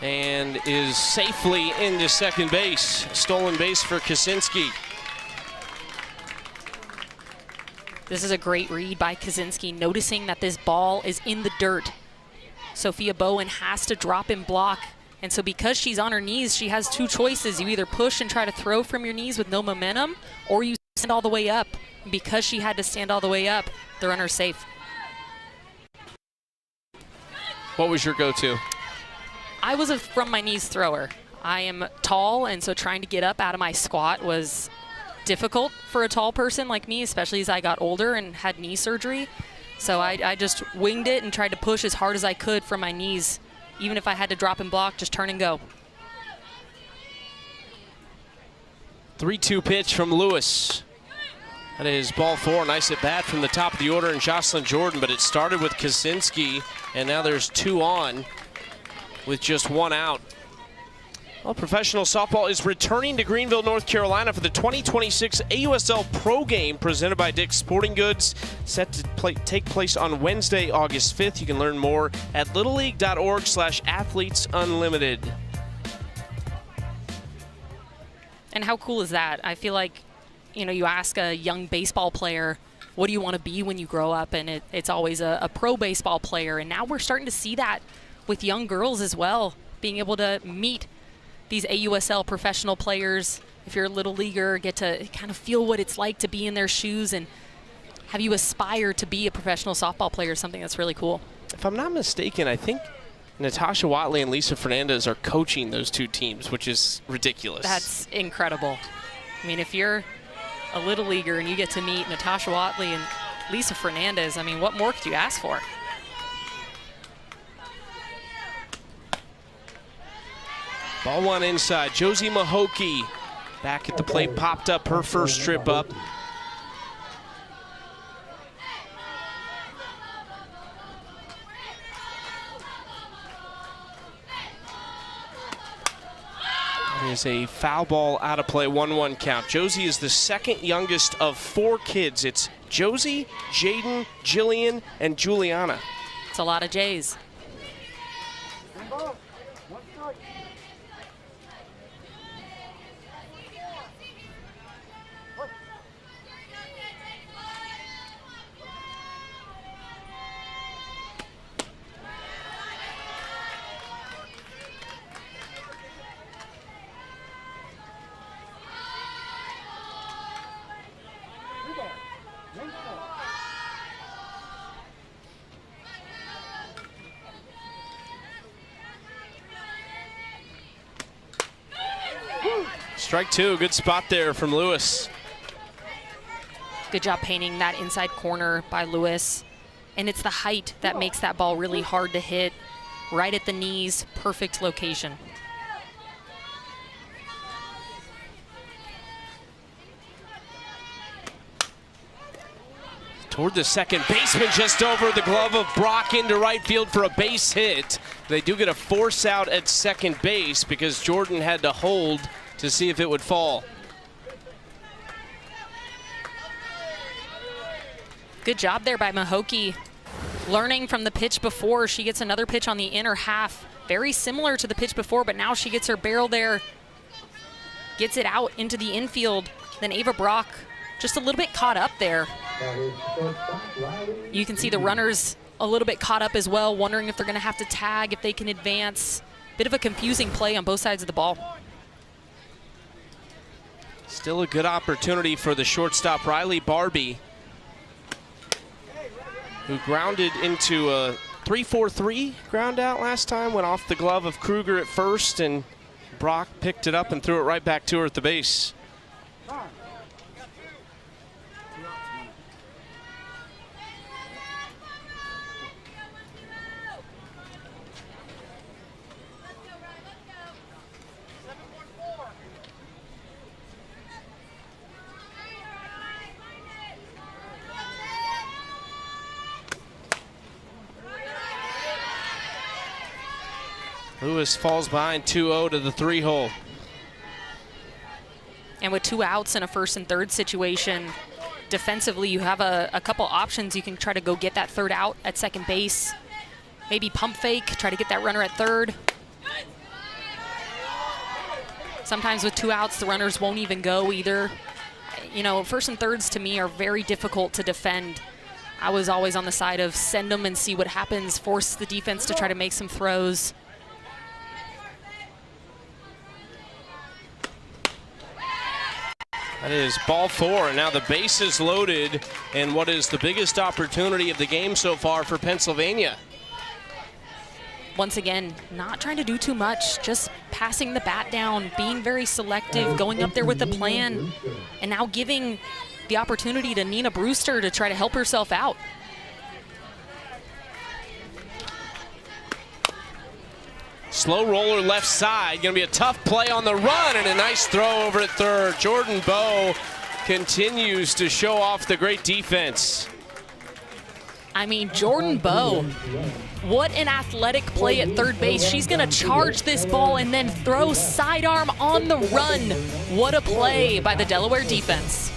and is safely into second base. Stolen base for Kaczynski. This is a great read by Kaczynski, noticing that this ball is in the dirt. Sophia Bowen has to drop and block. And so because she's on her knees, she has 2 choices. You either push and try to throw from your knees with no momentum, or you stand all the way up. Because she had to stand all the way up, the runner's safe. What was your go-to? I was a from my knees thrower. I am tall, and so trying to get up out of my squat was difficult for a tall person like me, especially as I got older and had knee surgery. So I just winged it and tried to push as hard as I could from my knees. Even if I had to drop and block, just turn and go. 3-2 pitch from Lewis. That is ball 4. Nice at bat from the top of the order in Jocelyn Jordan, but it started with Kaczynski, and now there's 2 on with just 1 out. Well, professional softball is returning to Greenville, North Carolina for the 2026 AUSL Pro Game presented by Dick's Sporting Goods, set to take place on Wednesday, August 5th. You can learn more at littleleague.org/athletesunlimited. And how cool is that? I feel like, you know, you ask a young baseball player, what do you want to be when you grow up? And it's always a pro baseball player. And now we're starting to see that with young girls as well, being able to meet these AUSL professional players. If you're a little leaguer, get to kind of feel what it's like to be in their shoes and have you aspire to be a professional softball player is something that's really cool. If I'm not mistaken, I think Natasha Watley and Lisa Fernandez are coaching those 2 teams, which is ridiculous. That's incredible. I mean, if you're a little leaguer and you get to meet Natasha Watley and Lisa Fernandez, I mean, what more could you ask for? Ball 1 inside. Josie Mahokey back at the plate, popped up her first trip up. It is a foul ball out of play, 1-1 count. Josie is the second youngest of 4 kids. It's Josie, Jaden, Jillian, and Juliana. It's a lot of J's. Strike 2, good spot there from Lewis. Good job painting that inside corner by Lewis. And it's the height that makes that ball really hard to hit. Right at the knees, perfect location. Toward the second baseman, just over the glove of Brock into right field for a base hit. They do get a force out at second base because Jordan had to hold to see if it would fall. Good job there by Mahokey. Learning from the pitch before, she gets another pitch on the inner half. Very similar to the pitch before, but now she gets her barrel there. Gets it out into the infield. Then Ava Brock just a little bit caught up there. You can see the runners a little bit caught up as well, wondering if they're going to have to tag, if they can advance. bit of a confusing play on both sides of the ball. Still a good opportunity for the shortstop, Riley Barbie, who grounded into a 3-4-3 ground out last time, went off the glove of Kruger at first, and Brock picked it up and threw it right back to her at the base. Lewis falls behind 2-0 to the 3-hole. And with 2 outs in a first and third situation, defensively you have a couple options. You can try to go get that third out at second base. Maybe pump fake, try to get that runner at third. Sometimes with 2 outs, the runners won't even go either. You know, first and thirds to me are very difficult to defend. I was always on the side of send them and see what happens, force the defense to try to make some throws. That is ball 4, and now the base is loaded, and what is the biggest opportunity of the game so far for Pennsylvania? Once again, not trying to do too much, just passing the bat down, being very selective, going up there with a plan, and now giving the opportunity to Nina Brewster to try to help herself out. Slow roller left side, gonna be a tough play on the run, and a nice throw over at third. Jordan Bowe continues to show off the great defense. I mean, Jordan Bowe, what an athletic play at third base. She's gonna charge this ball and then throw sidearm on the run. What a play by the Delaware defense.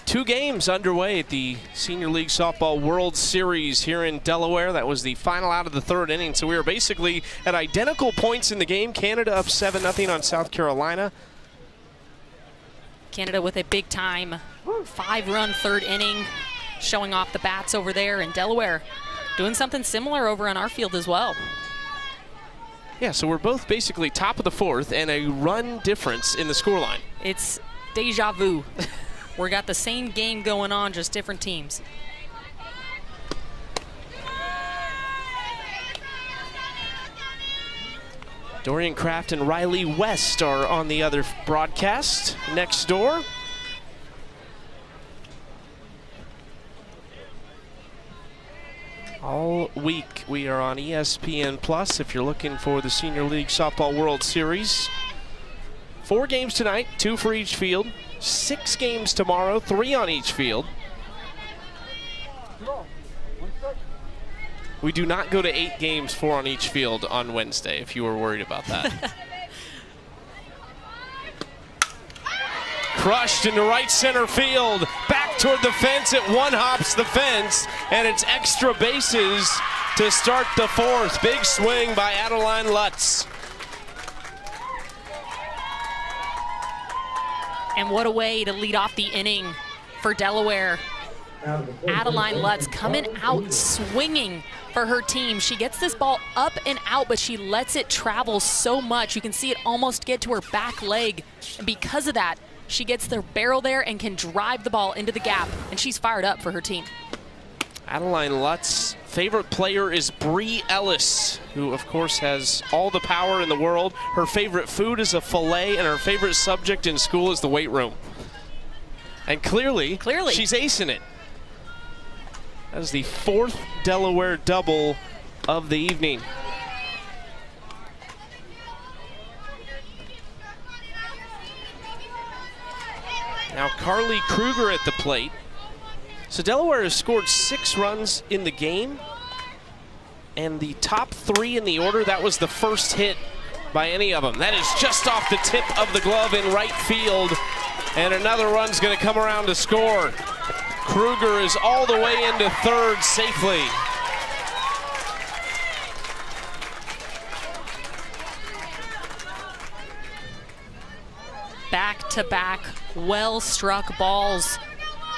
Two games underway at the Senior League Softball World Series here in Delaware. That was the final out of the third inning, so we are basically at identical points in the game. Canada up 7-0 on South Carolina. Canada with a big-time 5-run third inning, showing off the bats over there, and Delaware doing something similar over on our field as well. Yeah, so we're both basically top of the fourth and a run difference in the scoreline. It's deja vu. We got the same game going on, just different teams. Dorian Kraft and Riley West are on the other broadcast next door. All week we are on ESPN Plus if you're looking for the Senior League Softball World Series. 4 games tonight, 2 for each field. 6 games tomorrow, 3 on each field. We do not go to 8 games, 4 on each field on Wednesday, if you were worried about that. crushed into right center field. Back toward the fence. It one-hops the fence, and it's extra bases to start the fourth. Big swing by Adeline Lutz. And what a way to lead off the inning for Delaware. Adeline Lutz coming out swinging for her team. She gets this ball up and out, but she lets it travel so much. You can see it almost get to her back leg. And because of that, she gets the barrel there and can drive the ball into the gap. And she's fired up for her team. Adeline Lutz's favorite player is Bree Ellis, who of course has all the power in the world. Her favorite food is a filet, and her favorite subject in school is the weight room. And clearly she's acing it. That is the fourth Delaware double of the evening. Now Carly Kruger at the plate. So Delaware has scored 6 runs in the game, and the top 3 in the order, that was the first hit by any of them. That is just off the tip of the glove in right field, and another run's going to come around to score. Kruger is all the way into third safely. Back-to-back well-struck balls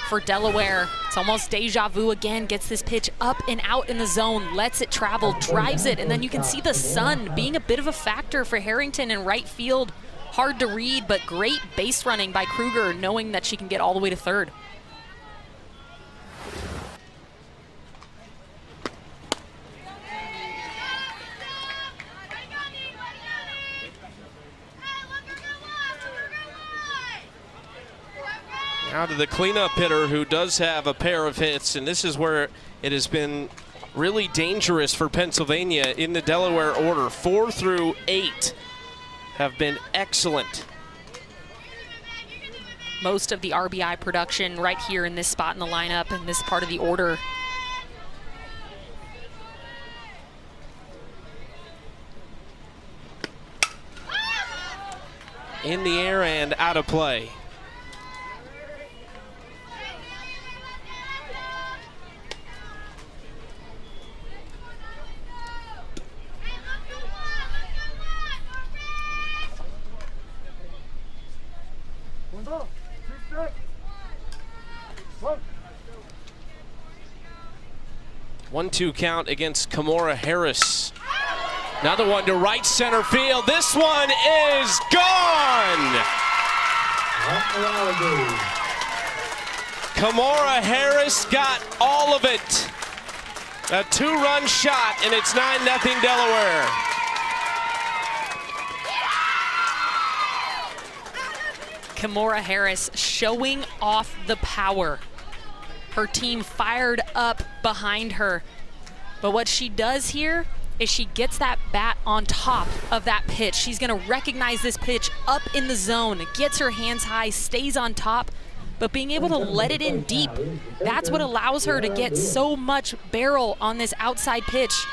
for Delaware. It's almost deja vu again. Gets this pitch up and out in the zone, lets it travel, drives it, and then you can see the sun being a bit of a factor for Harrington in right field. Hard to read, but great base running by Kruger, knowing that she can get all the way to third. Now to the cleanup hitter, who does have a pair of hits, and this is where it has been really dangerous for Pennsylvania in the Delaware order. 4 through 8 have been excellent. Most of the RBI production right here in this spot in the lineup, in this part of the order. In the air and out of play. One-two count against Kimora Harris. Another one to right center field. This one is gone. Kimora Harris got all of it. A 2-run shot, and it's 9-0 Delaware. Kimora Harris showing off the power. Her team fired up behind her. But what she does here is she gets that bat on top of that pitch. She's gonna recognize this pitch up in the zone, gets her hands high, stays on top, but being able to let it in deep, that's what allows her to get so much barrel on this outside pitch.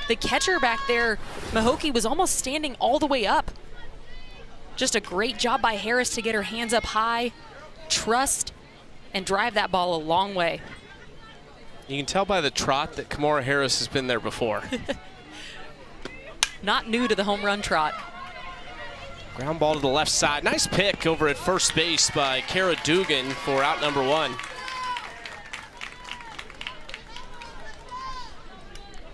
The catcher back there, Mahokey, was almost standing all the way up. Just a great job by Harris to get her hands up high, trust, and drive that ball a long way. You can tell by the trot that Kimora Harris has been there before. Not new to the home run trot. Ground ball to the left side. Nice pick over at first base by Kara Dugan for out number 1.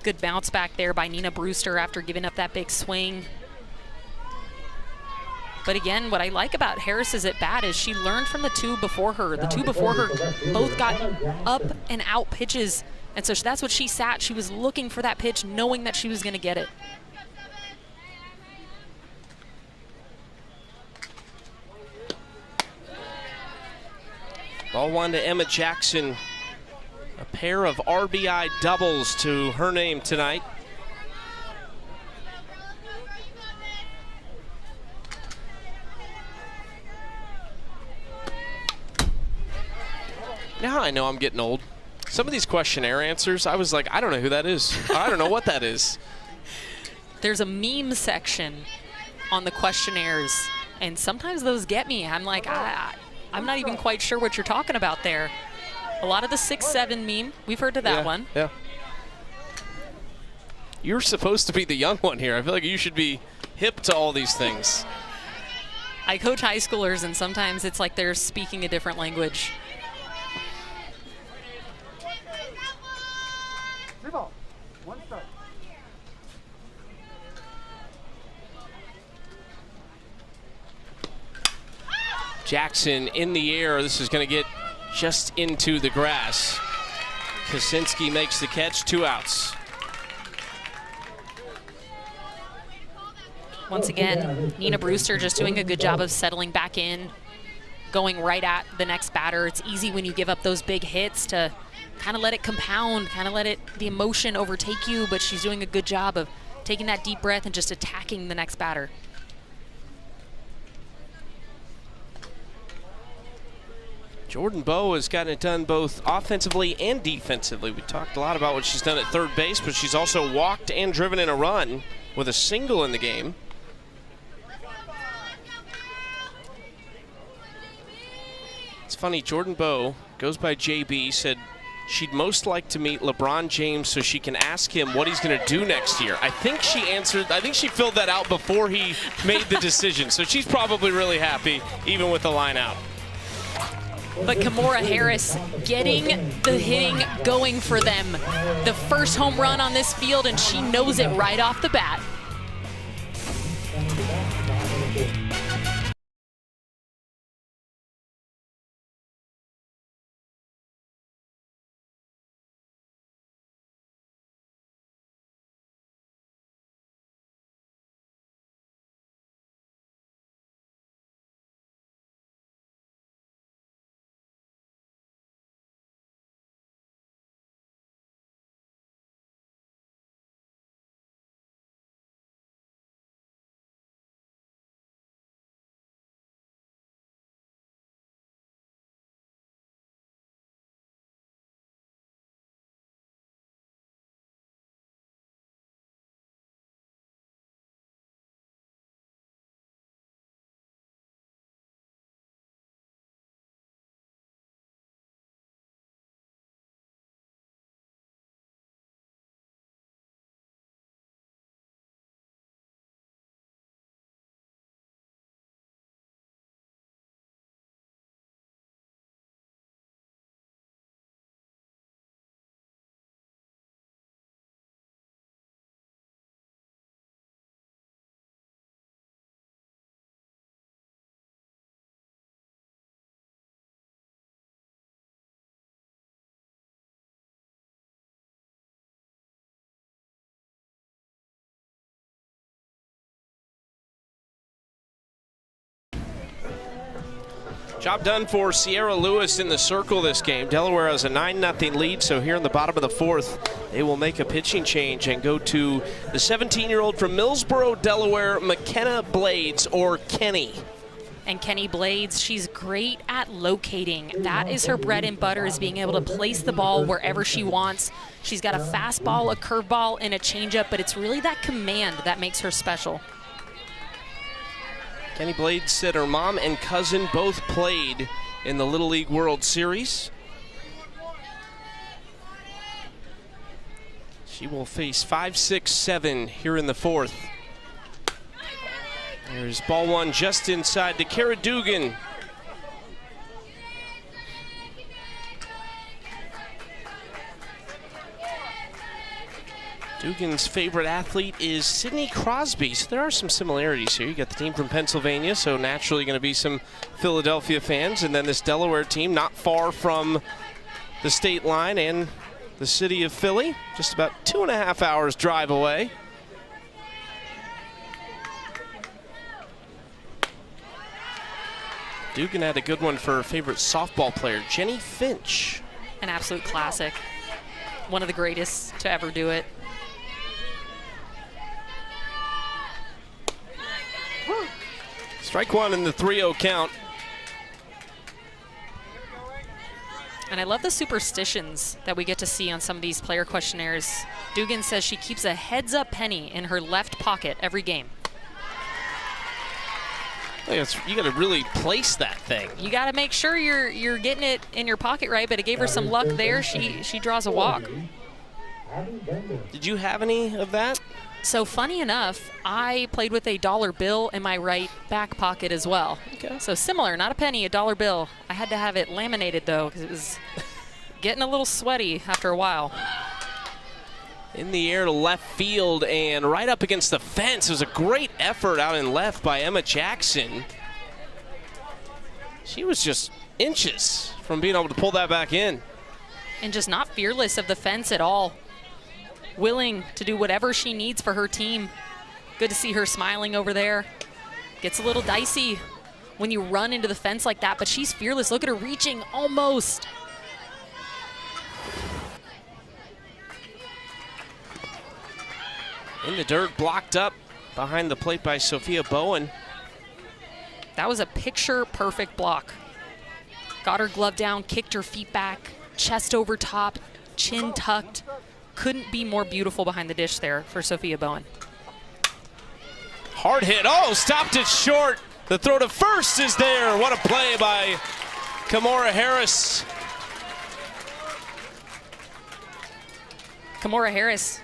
Good bounce back there by Nina Brewster after giving up that big swing. But again, what I like about Harris's at bat is she learned from the 2 before her. The 2 before her both got up and out pitches. And so that's what she sat. She was looking for that pitch, knowing that she was going to get it. Ball 1 to Emma Jackson. A pair of RBI doubles to her name tonight. Now I know I'm getting old. Some of these questionnaire answers, I was like, I don't know who that is. I don't know what that is. There's a meme section on the questionnaires, and sometimes those get me. I'm like, I'm not even quite sure what you're talking about there. A lot of the 6'7" meme, we've heard of that one. Yeah. You're supposed to be the young one here. I feel like you should be hip to all these things. I coach high schoolers, and sometimes it's like they're speaking a different language. Jackson in the air. This is going to get just into the grass. Kaczynski makes the catch, 2 outs. Once again, Nina Brewster just doing a good job of settling back in, going right at the next batter. It's easy when you give up those big hits to kind of let it compound, kind of let the emotion overtake you, but she's doing a good job of taking that deep breath and just attacking the next batter. Jordan Bowe has gotten it done both offensively and defensively. We talked a lot about what she's done at third base, but she's also walked and driven in a run with a single in the game. It's funny, Jordan Bowe goes by JB, said she'd most like to meet LeBron James so she can ask him what he's going to do next year. I think she filled that out before he made the decision, so she's probably really happy, even with the line out. But Kimora Harris getting the hitting going for them. The first home run on this field, and she knows it right off the bat. Job done for Sierra Lewis in the circle this game. Delaware has a 9-0 lead, so here in the bottom of the fourth, they will make a pitching change and go to the 17-year-old from Millsboro, Delaware, McKenna Blades, or Kenny. And Kenny Blades, she's great at locating. That is her bread and butter, is being able to place the ball wherever she wants. She's got a fastball, a curveball, and a changeup, but it's really that command that makes her special. Kenny Blades said her mom and cousin both played in the Little League World Series. She will face 5, 6, 7 here in the fourth. There's ball one just inside to Kara Dugan. Dugan's favorite athlete is Sidney Crosby, so there are some similarities here. You got the team from Pennsylvania, so naturally going to be some Philadelphia fans, and then this Delaware team not far from the state line and the city of Philly, just about 2.5 hours drive away. Dugan had a good one for her favorite softball player, Jenny Finch. An absolute classic. One of the greatest to ever do it. Strike one in the 3-0 count. And I love the superstitions that we get to see on some of these player questionnaires. Dugan says she keeps a heads-up penny in her left pocket every game. You got to really place that thing. You got to make sure you're getting it in your pocket right, but it gave her some luck there. She draws a walk. Did you have any of that? So funny enough, I played with a dollar bill in my right back pocket as well. Okay. So similar, not a penny, a dollar bill. I had to have it laminated though, because it was getting a little sweaty after a while. In the air to left field and right up against the fence. It was a great effort out in left by Emma Jackson. She was just inches from being able to pull that back in. And just not fearless of the fence at all. Willing to do whatever she needs for her team. Good to see her smiling over there. Gets a little dicey when you run into the fence like that, but she's fearless. Look at her reaching almost. In the dirt, blocked up behind the plate by Sophia Bowen. That was a picture-perfect block. Got her glove down, kicked her feet back, chest over top, chin tucked. Couldn't be more beautiful behind the dish there for Sophia Bowen. Hard hit. Oh, stopped it short. The throw to first is there. What a play by Kimora Harris. Kimora Harris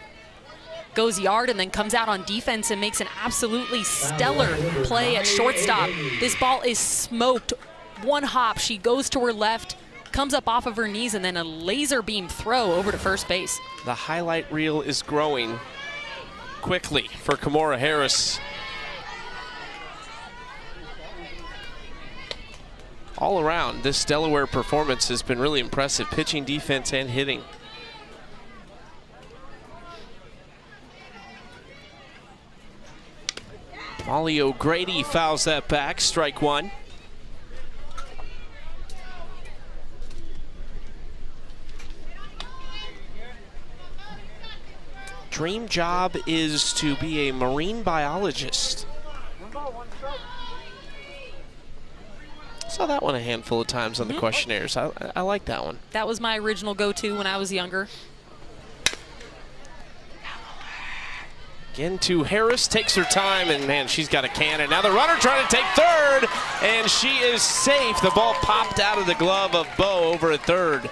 goes yard and then comes out on defense and makes an absolutely stellar play at shortstop. This ball is smoked. One hop, she goes to her left, comes up off of her knees, and then a laser beam throw over to first base. The highlight reel is growing quickly for Kimora Harris. All around, this Delaware performance has been really impressive, pitching, defense, and hitting. Molly O'Grady fouls that back, strike one. Dream job is to be a marine biologist. Saw that one a handful of times on the questionnaires. I like that one. That was my original go-to when I was younger. Again to Harris, takes her time, and man, she's got a cannon. Now the runner trying to take third, and she is safe. The ball popped out of the glove of Bo over at third.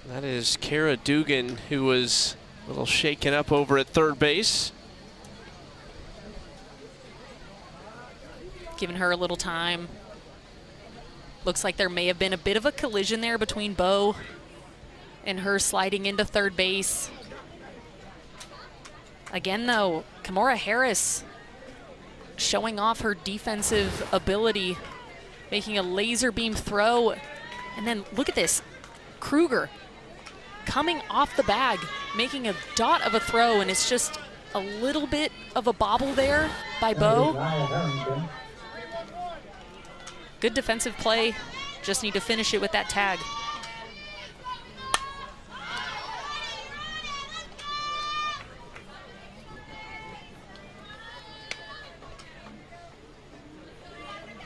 That is Kara Dugan, who was a little shaken up over at third base. Giving her a little time. Looks like there may have been a bit of a collision there between Bo and her sliding into third base. Again, though, Kimora Harris showing off her defensive ability, making a laser beam throw. And then look at this, Kruger coming off the bag, making a dot of a throw, and it's just a little bit of a bobble there by Bo. Good defensive play, just need to finish it with that tag.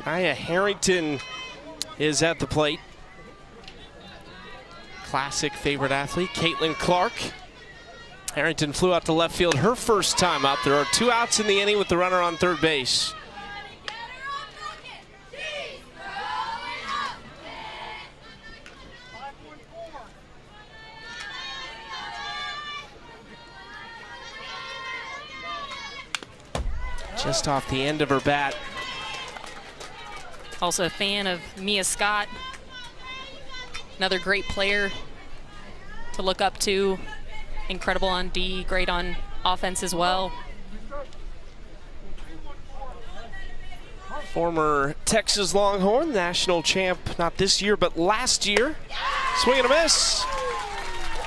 Nia Harrington is at the plate. Classic favorite athlete, Caitlin Clark. Harrington flew out to left field her first time up. There are 2 outs in the inning with the runner on third base. Just off the end of her bat. Also a fan of Mia Scott. Another great player to look up to. Incredible on D, great on offense as well. Former Texas Longhorn, national champ, not this year, but last year. Swing and a miss.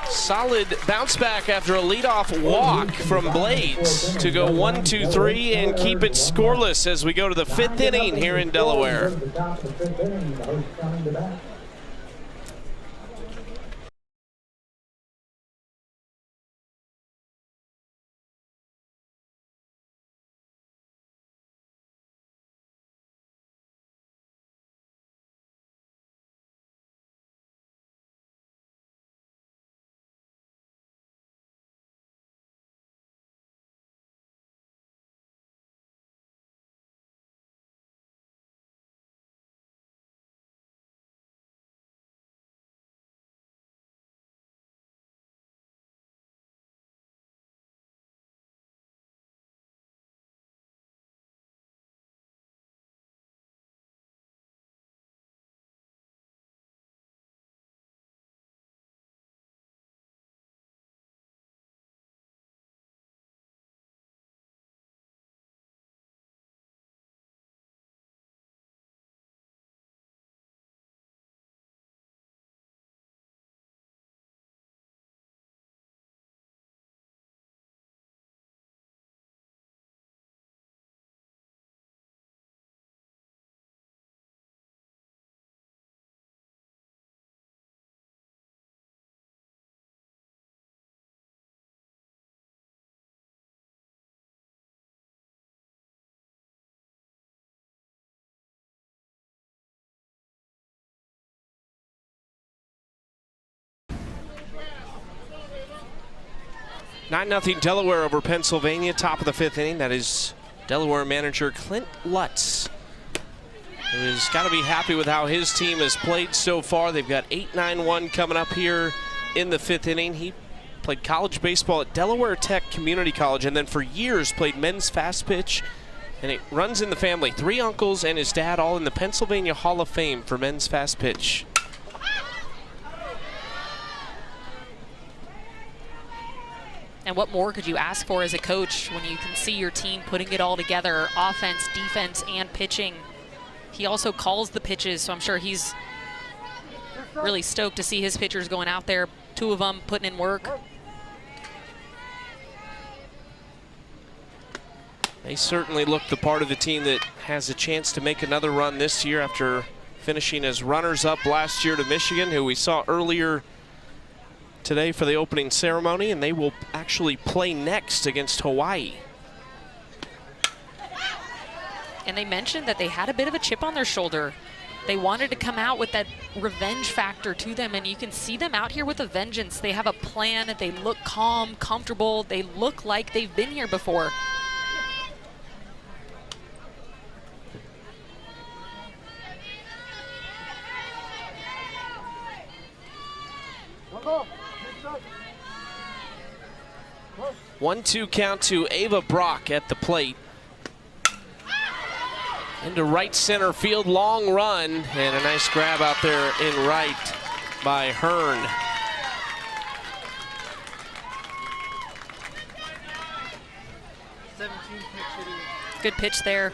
Solid bounce back after a leadoff walk from Blades to go 1-2-3 and keep it scoreless as we go to the 5th inning here in Delaware. 9-0 Delaware over Pennsylvania, top of the 5th inning. That is Delaware manager Clint Lutz, who has got to be happy with how his team has played so far. They've got 8-9-1 coming up here in the 5th inning. He played college baseball at Delaware Tech Community College, and then for years played men's fast pitch, and it runs in the family. 3 uncles and his dad all in the Pennsylvania Hall of Fame for men's fast pitch. And what more could you ask for as a coach when you can see your team putting it all together, offense, defense, and pitching? He also calls the pitches, so I'm sure he's really stoked to see his pitchers going out there, 2 of them putting in work. They certainly look the part of the team that has a chance to make another run this year after finishing as runners-up last year to Michigan, who we saw earlier today for the opening ceremony, and they will actually play next against Hawaii. And they mentioned that they had a bit of a chip on their shoulder. They wanted to come out with that revenge factor to them, and you can see them out here with a vengeance. They have a plan. They look calm, comfortable. They look like they've been here before. One-two count to Ava Brock at the plate. Into right center field, long run, and a nice grab out there in right by Hearn. Good pitch there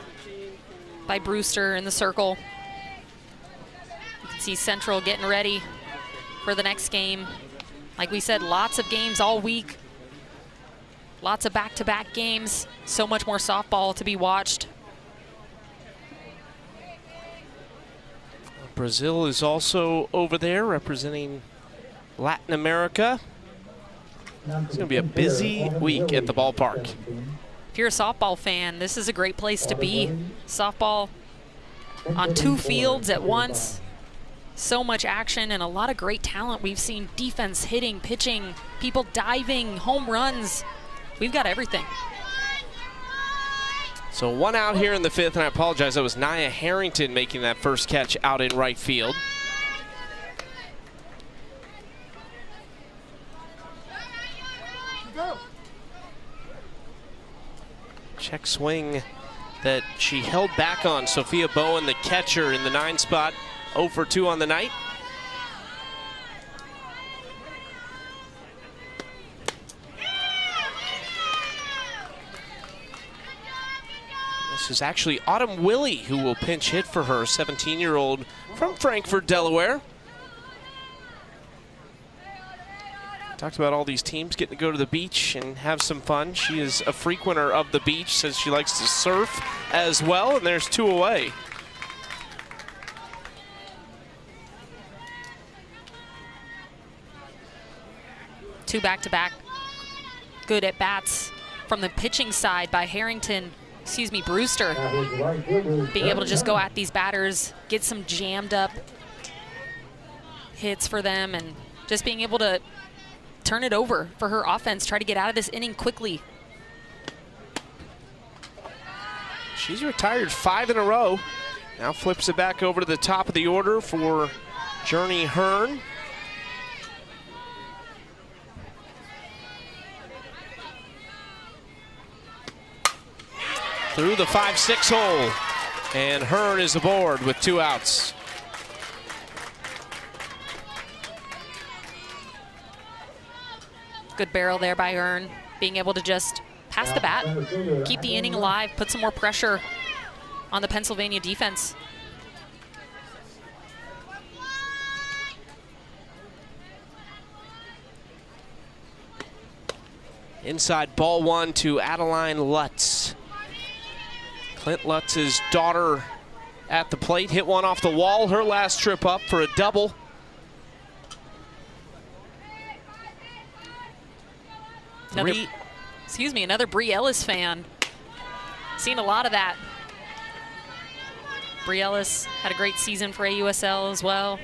by Brewster in the circle. You can see Central getting ready for the next game. Like we said, lots of games all week. Lots of back-to-back games. So much more softball to be watched. Brazil is also over there representing Latin America. It's going to be a busy week at the ballpark. If you're a softball fan, this is a great place to be. Softball on 2 fields at once. So much action and a lot of great talent. We've seen defense, hitting, pitching, people diving, home runs. We've got everything. So 1 out here in the 5th, and I apologize, that was Nia Harrington making that first catch out in right field. Check swing that she held back on. Sophia Bowen, the catcher in the 9 spot, 0 for 2 on the night. This is actually Autumn Willie who will pinch hit for her, 17-year-old from Frankfort, Delaware. Talked about all these teams getting to go to the beach and have some fun. She is a frequenter of the beach, says she likes to surf as well, and there's 2 away. Two back-to-back good at-bats from the pitching side by Brewster. Being able to just go at these batters, get some jammed up hits for them, and just being able to turn it over for her offense, try to get out of this inning quickly. She's retired 5 in a row. Now flips it back over to the top of the order for Journey Hearn. Through the 5-6 hole, and Hearn is aboard with 2 outs. Good barrel there by Hearn, being able to just pass the bat, keep the inning alive, put some more pressure on the Pennsylvania defense. Inside, ball 1 to Adeline Lutz. Clint Lutz's daughter at the plate, hit one off the wall, her last trip up for a double. Another Bree Ellis fan. Seen a lot of that. Bree Ellis had a great season for AUSL as well.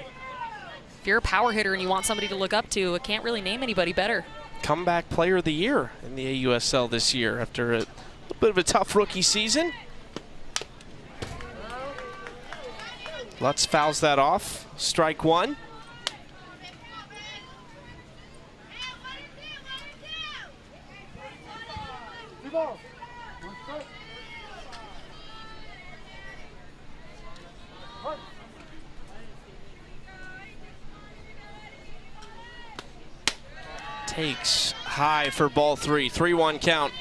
If you're a power hitter and you want somebody to look up to, I can't really name anybody better. comeback player of the year in the AUSL this year after a little bit of a tough rookie season. Lutz fouls that off. Strike one. Takes high for ball three. 3-1 count.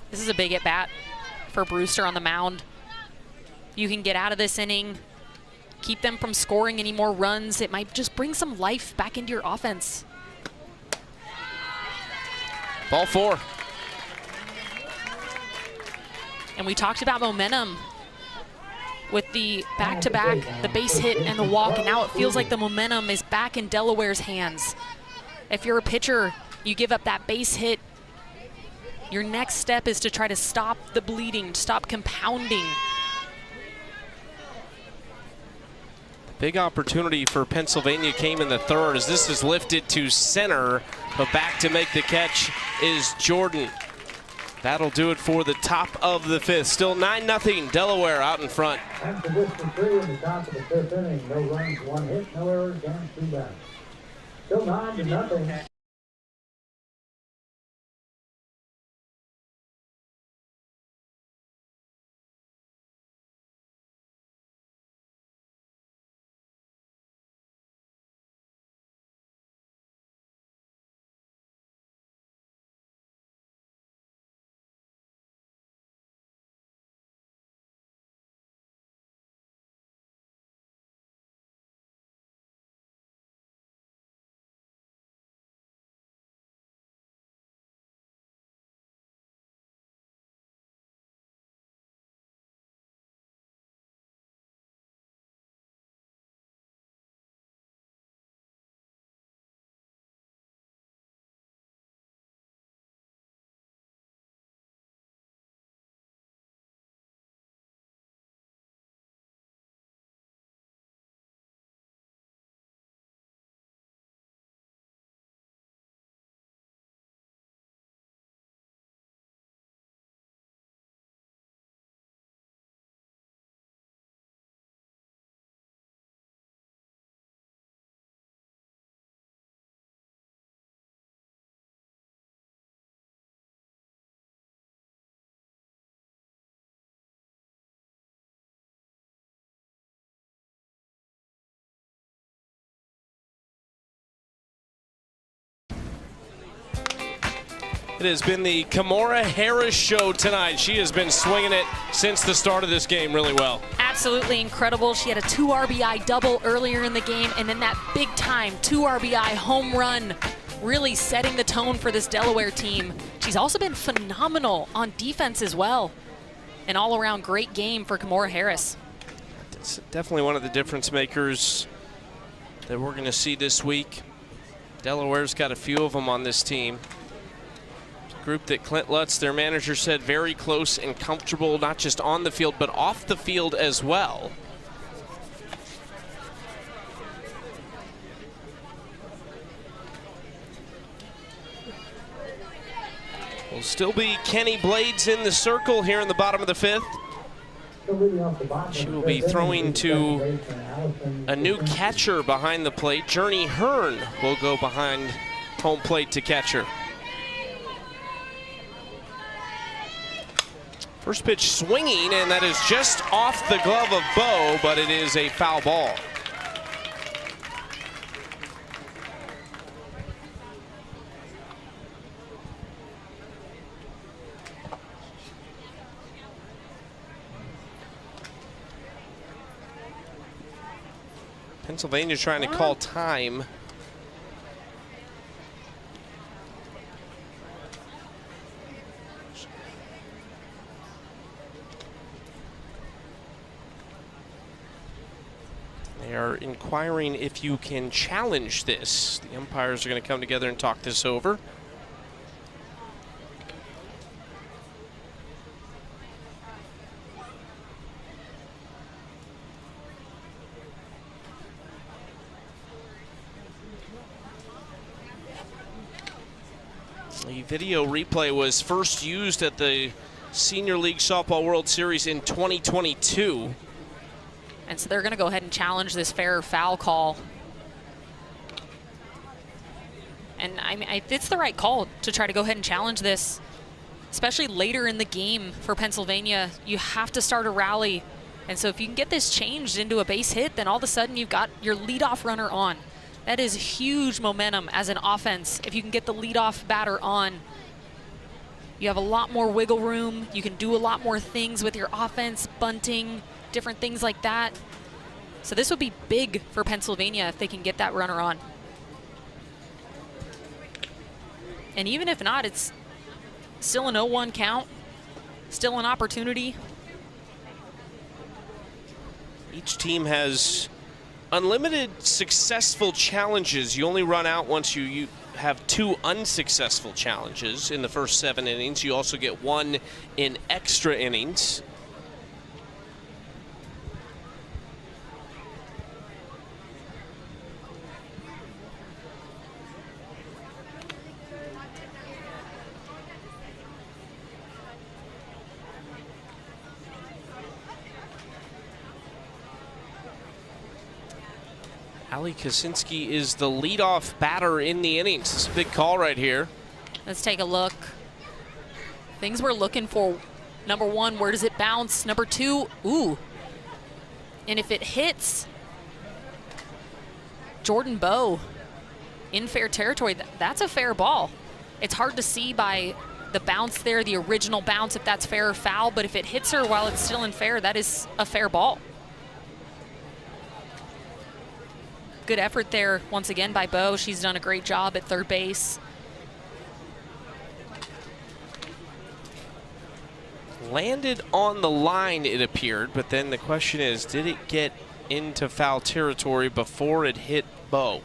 This is a big at-bat for Brewster on the mound. You can get out of this inning, keep them from scoring any more runs. It might just bring some life back into your offense. Ball four. And we talked about momentum with the back-to-back, the base hit and the walk, and now it feels like the momentum is back in Delaware's hands. If you're a pitcher, you give up that base hit, your next step is to try to stop the bleeding, stop compounding. Big opportunity for Pennsylvania came in the third as this is lifted to center, but back to make the catch is Jordan. That'll do it for the top of the fifth. Still 9-0, Delaware out in front. And position 3 in the top of the fifth inning. No runs, 1 hit, no errors, and 2 back. Still 9-0. It has been the Kamora Harris show tonight. She has been swinging it since the start of this game really well. Absolutely incredible. She had a 2 RBI double earlier in the game, and then that big time 2 RBI home run, really setting the tone for this Delaware team. She's also been phenomenal on defense as well. An all-around great game for Kamora Harris. It's definitely one of the difference makers that we're going to see this week. Delaware's got a few of them on this team. Group that Clint Lutz, their manager, said very close and comfortable, not just on the field, but off the field as well. Will still be Kenny Blades in the circle here in the bottom of the fifth. She will be throwing to a new catcher behind the plate. Journey Hearn will go behind home plate to catch her. First pitch swinging, and that is just off the glove of Bo, but it is a foul ball. Pennsylvania trying to call time. They are inquiring if you can challenge this. The umpires are going to come together and talk this over. The video replay was first used at the Senior League Softball World Series in 2022. And so they're going to go ahead and challenge this fair or foul call. And I mean, it's the right call to try to go ahead and challenge this, especially later in the game for Pennsylvania. You have to start a rally. And so if you can get this changed into a base hit, then all of a sudden you've got your leadoff runner on. That is huge momentum as an offense. If you can get the leadoff batter on, you have a lot more wiggle room. You can do a lot more things with your offense, bunting, different things like that. So this would be big for Pennsylvania if they can get that runner on. And even if not, it's still an 0-1 count, still an opportunity. Each team has unlimited successful challenges. You only run out once you have 2 unsuccessful challenges in the first 7 innings. You also get 1 in extra innings. Ali Kosinski is the leadoff batter in the innings. It's a big call right here. Let's take a look. Things we're looking for. Number 1, where does it bounce? Number 2, ooh. And if it hits Jordan Bowe in fair territory, that's a fair ball. It's hard to see by the bounce there, the original bounce, if that's fair or foul, but if it hits her while it's still in fair, that is a fair ball. Good effort there once again by Bowe. She's done a great job at third base. Landed on the line, it appeared, but then the question is, did it get into foul territory before it hit Bowe?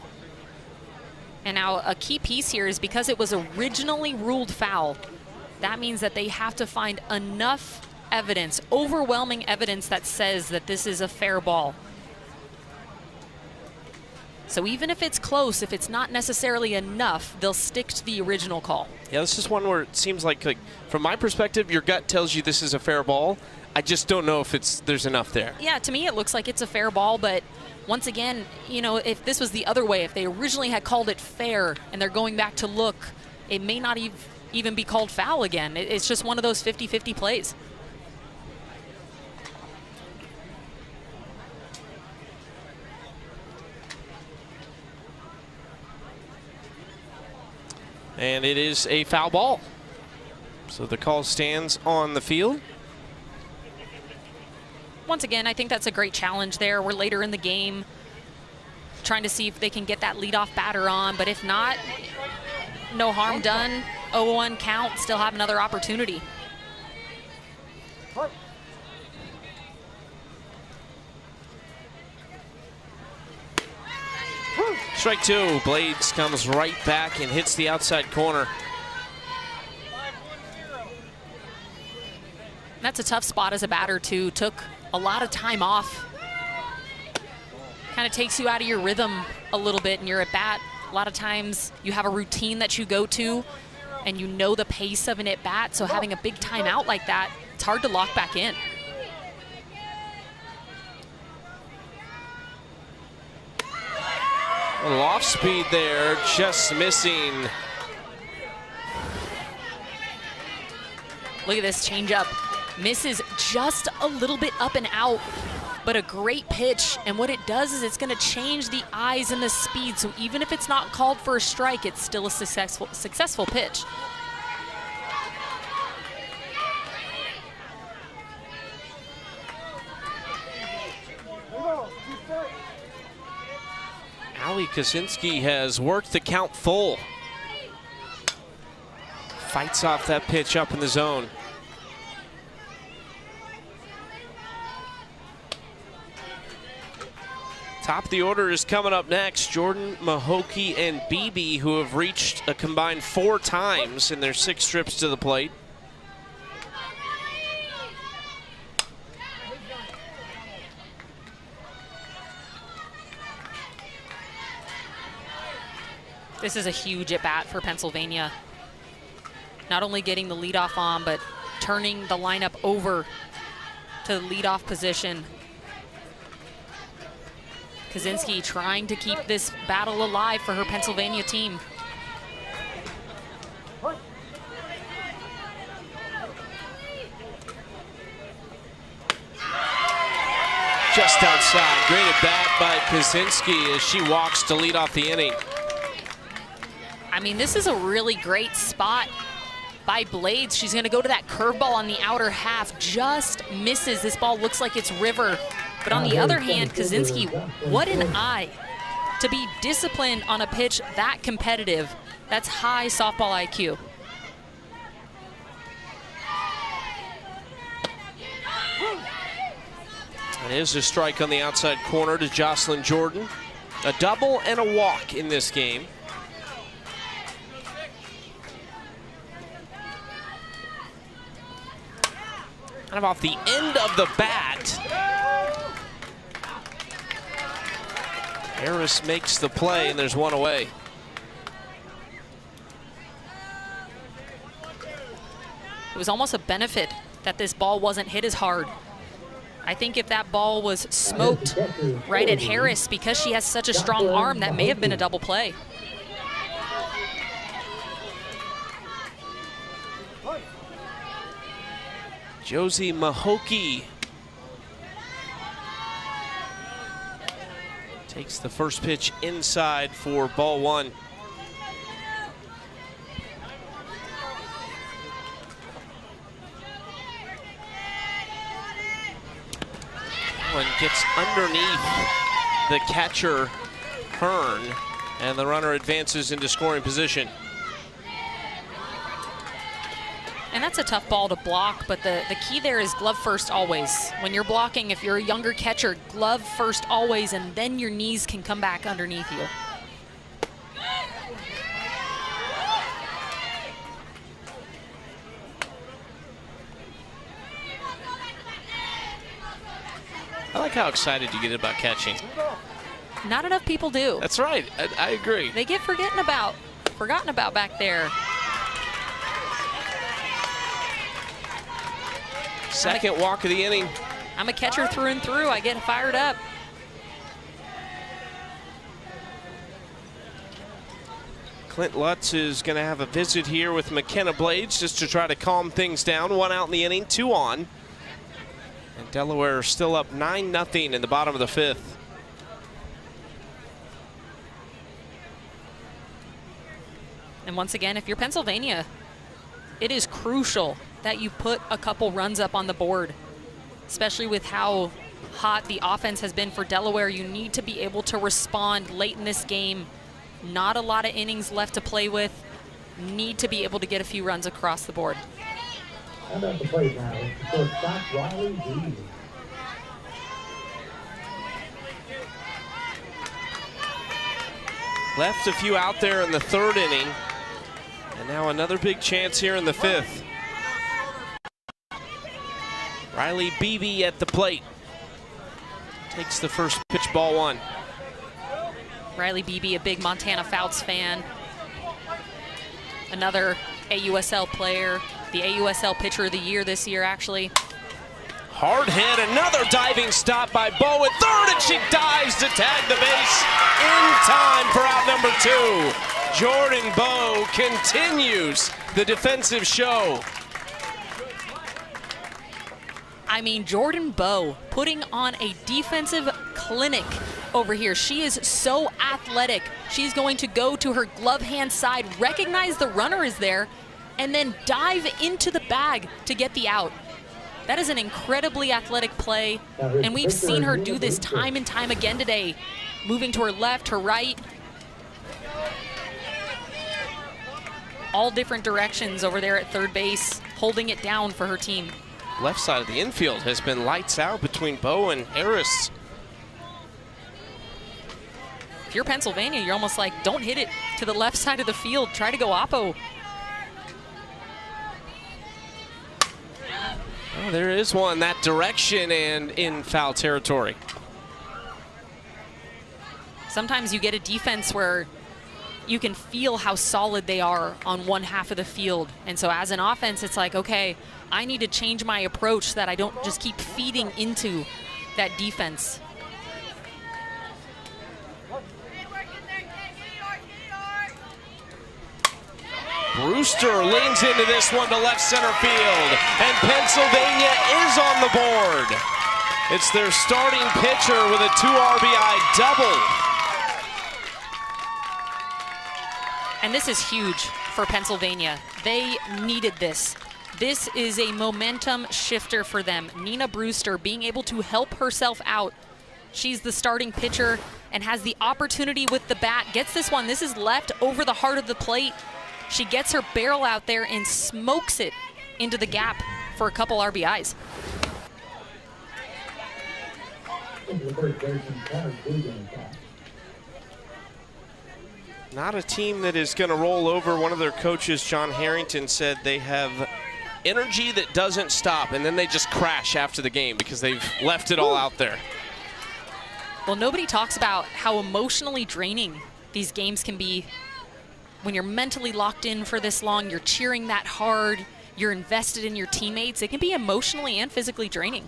And now a key piece here is because it was originally ruled foul, that means that they have to find enough evidence, overwhelming evidence that says that this is a fair ball. So even if it's close, if it's not necessarily enough, they'll stick to the original call. Yeah, this is one where it seems like from my perspective, your gut tells you this is a fair ball. I just don't know if there's enough there. Yeah, to me it looks like it's a fair ball, but once again, you know, if this was the other way, if they originally had called it fair and they're going back to look, it may not even be called foul again. It's just one of those 50-50 plays. And it is a foul ball. So the call stands on the field. Once again, I think that's a great challenge there. We're later in the game, trying to see if they can get that leadoff batter on. But if not, no harm done. 0-1 count, still have another opportunity. Strike 2. Blades comes right back and hits the outside corner. That's a tough spot as a batter, too. Took a lot of time off. Kind of takes you out of your rhythm a little bit, and you're at bat. A lot of times you have a routine that you go to, and you know the pace of an at-bat, so having a big timeout like that, it's hard to lock back in. A little off speed there, just missing. Look at this changeup. Misses just a little bit up and out, but a great pitch. And what it does is it's going to change the eyes and the speed. So even if it's not called for a strike, it's still a successful pitch. Ali Kosinski has worked the count full. Fights off that pitch up in the zone. Top of the order is coming up next. Jordan, Mahokey, and Beebe, who have reached a combined 4 times in their 6 trips to the plate. This is a huge at-bat for Pennsylvania. not only getting the leadoff on, but turning the lineup over to the leadoff position. Kaczynski trying to keep this battle alive for her Pennsylvania team. Just outside. Great at bat by Kaczynski as she walks to lead off the inning. I mean, this is a really great spot by Blades. She's going to go to that curveball on the outer half. Just misses. This ball looks like it's river. But on the other hand, Kaczynski, what an eye to be disciplined on a pitch that competitive. That's high softball IQ. It is a strike on the outside corner to Jocelyn Jordan. A double and a walk in this game. Kind of off the end of the bat. Harris makes the play, and there's one away. It was almost a benefit that this ball wasn't hit as hard. I think if that ball was smoked right at Harris, because she has such a strong arm, that may have been a double play. Josie Mahokey takes the first pitch inside for ball one. One gets underneath the catcher, Hearn, and the runner advances into scoring position. And that's a tough ball to block, but the key there is glove first always. When you're blocking, if you're a younger catcher, glove first always, and then your knees can come back underneath you. I like how excited you get about catching. Not enough people do. That's right, I agree. They get forgotten about back there. Second walk of the inning. I'm a catcher through and through. I get fired up. Clint Lutz is going to have a visit here with McKenna Blades just to try to calm things down. One out in the inning, two on. And Delaware still up 9-0 in the bottom of the fifth. And once again, if you're Pennsylvania, it is crucial that you put a couple runs up on the board, especially with how hot the offense has been for Delaware. You need to be able to respond late in this game. Not a lot of innings left to play with. Need to be able to get a few runs across the board. How about the plate now? Shortstop Riley Beebe. Left a few out there in the third inning. And now another big chance here in the fifth. Riley Beebe at the plate. Takes the first pitch, ball one. Riley Beebe, a big Montana Fouts fan. Another AUSL player. The AUSL Pitcher of the Year this year, actually. Hard hit, another diving stop by Bow at third, and she dives to tag the base in time for out number two. Jordan Bow continues the defensive show. I mean, Jordan Bow putting on a defensive clinic over here. She is so athletic. She's going to go to her glove hand side, recognize the runner is there, and then dive into the bag to get the out. That is an incredibly athletic play, and we've seen her do this time and time again today, moving to her left, her right. All different directions over there at third base, holding it down for her team. Left side of the infield has been lights out between Bow and Harris. If you're Pennsylvania, you're almost like, don't hit it to the left side of the field. Try to go oppo. Oh, there is one that direction and in foul territory. Sometimes you get a defense where you can feel how solid they are on one half of the field. And so as an offense, it's like, okay, I need to change my approach so that I don't just keep feeding into that defense. Brewster leans into this one to left center field, and Pennsylvania is on the board. It's their starting pitcher with a 2 RBI double. And this is huge for Pennsylvania. They needed this. This is a momentum shifter for them. Nina Brewster being able to help herself out. She's the starting pitcher and has the opportunity with the bat. Gets this one. This is left over the heart of the plate. She gets her barrel out there and smokes it into the gap for a couple RBIs. Not a team that is going to roll over. One of their coaches, John Harrington, said they have energy that doesn't stop, and then they just crash after the game because they've left it all out there. Well, nobody talks about how emotionally draining these games can be. When you're mentally locked in for this long, you're cheering that hard, you're invested in your teammates. It can be emotionally and physically draining.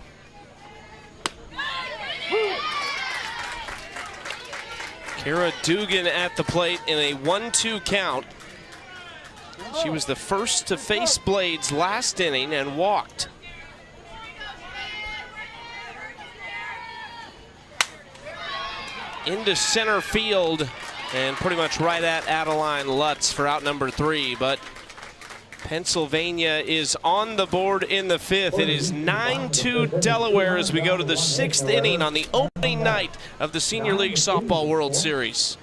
Kara Dugan at the plate in a 1-2 count. She was the first to face Blades last inning and walked. Into center field and pretty much right at Adeline Lutz for out number 3, but Pennsylvania is on the board in the 5th. It is 9-2 Delaware as we go to the 6th inning on the opening night of the Senior League Softball World Series.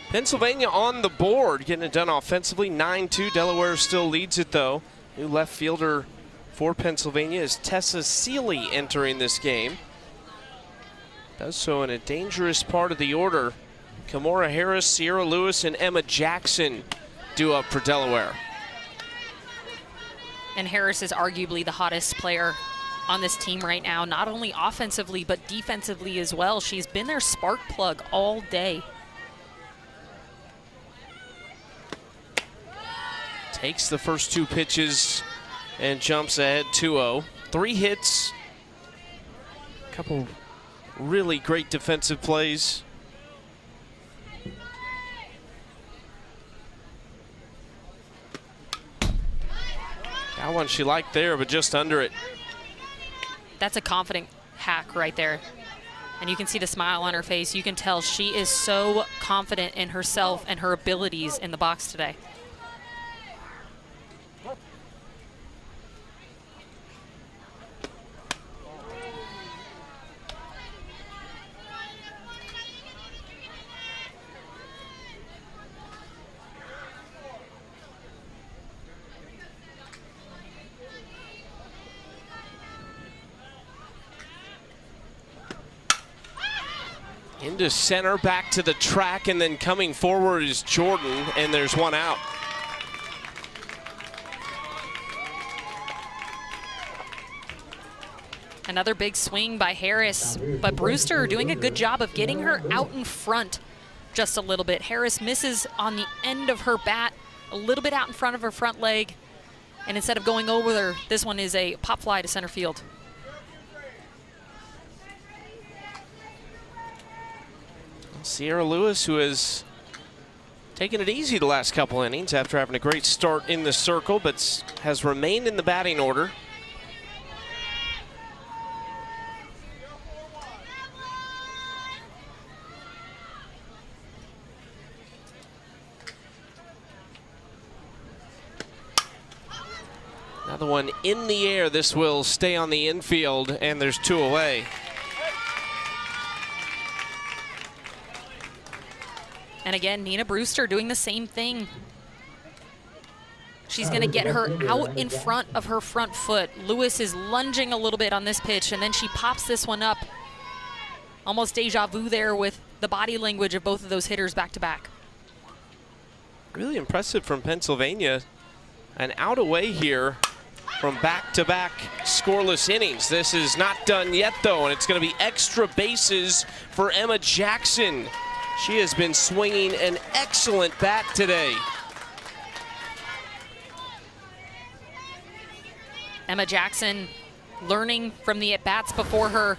Pennsylvania on the board, getting it done offensively, 9-2. Delaware still leads it, though. New left fielder for Pennsylvania is Tessa Seeley entering this game. Does so in a dangerous part of the order. Kimora Harris, Sierra Lewis, and Emma Jackson due up for Delaware. And Harris is arguably the hottest player on this team right now, not only offensively, but defensively as well. She's been their spark plug all day. Takes the first 2 pitches and jumps ahead 2-0. 3 hits, a couple really great defensive plays. Got one she liked there, but just under it. That's a confident hack right there. And you can see the smile on her face. You can tell she is so confident in herself and her abilities in the box today. to center, back to the track, and then coming forward is Jordan, and there's one out. Another big swing by Harris, but Brewster doing a good job of getting her out in front just a little bit. Harris misses on the end of her bat, a little bit out in front of her front leg, and instead of going over there, this one is a pop fly to center field. Sierra Lewis, who has taken it easy the last couple innings after having a great start in the circle, but has remained in the batting order. Another one in the air. This will stay on the infield, and there's two away. And again, Nina Brewster doing the same thing. She's going to get her out in front of her front foot. Lewis is lunging a little bit on this pitch, and then she pops this one up. Almost deja vu there with the body language of both of those hitters back to back. Really impressive from Pennsylvania. An out away here from back-to-back scoreless innings. This is not done yet, though, and it's going to be extra bases for Emma Jackson. She has been swinging an excellent bat today. Emma Jackson learning from the at-bats before her.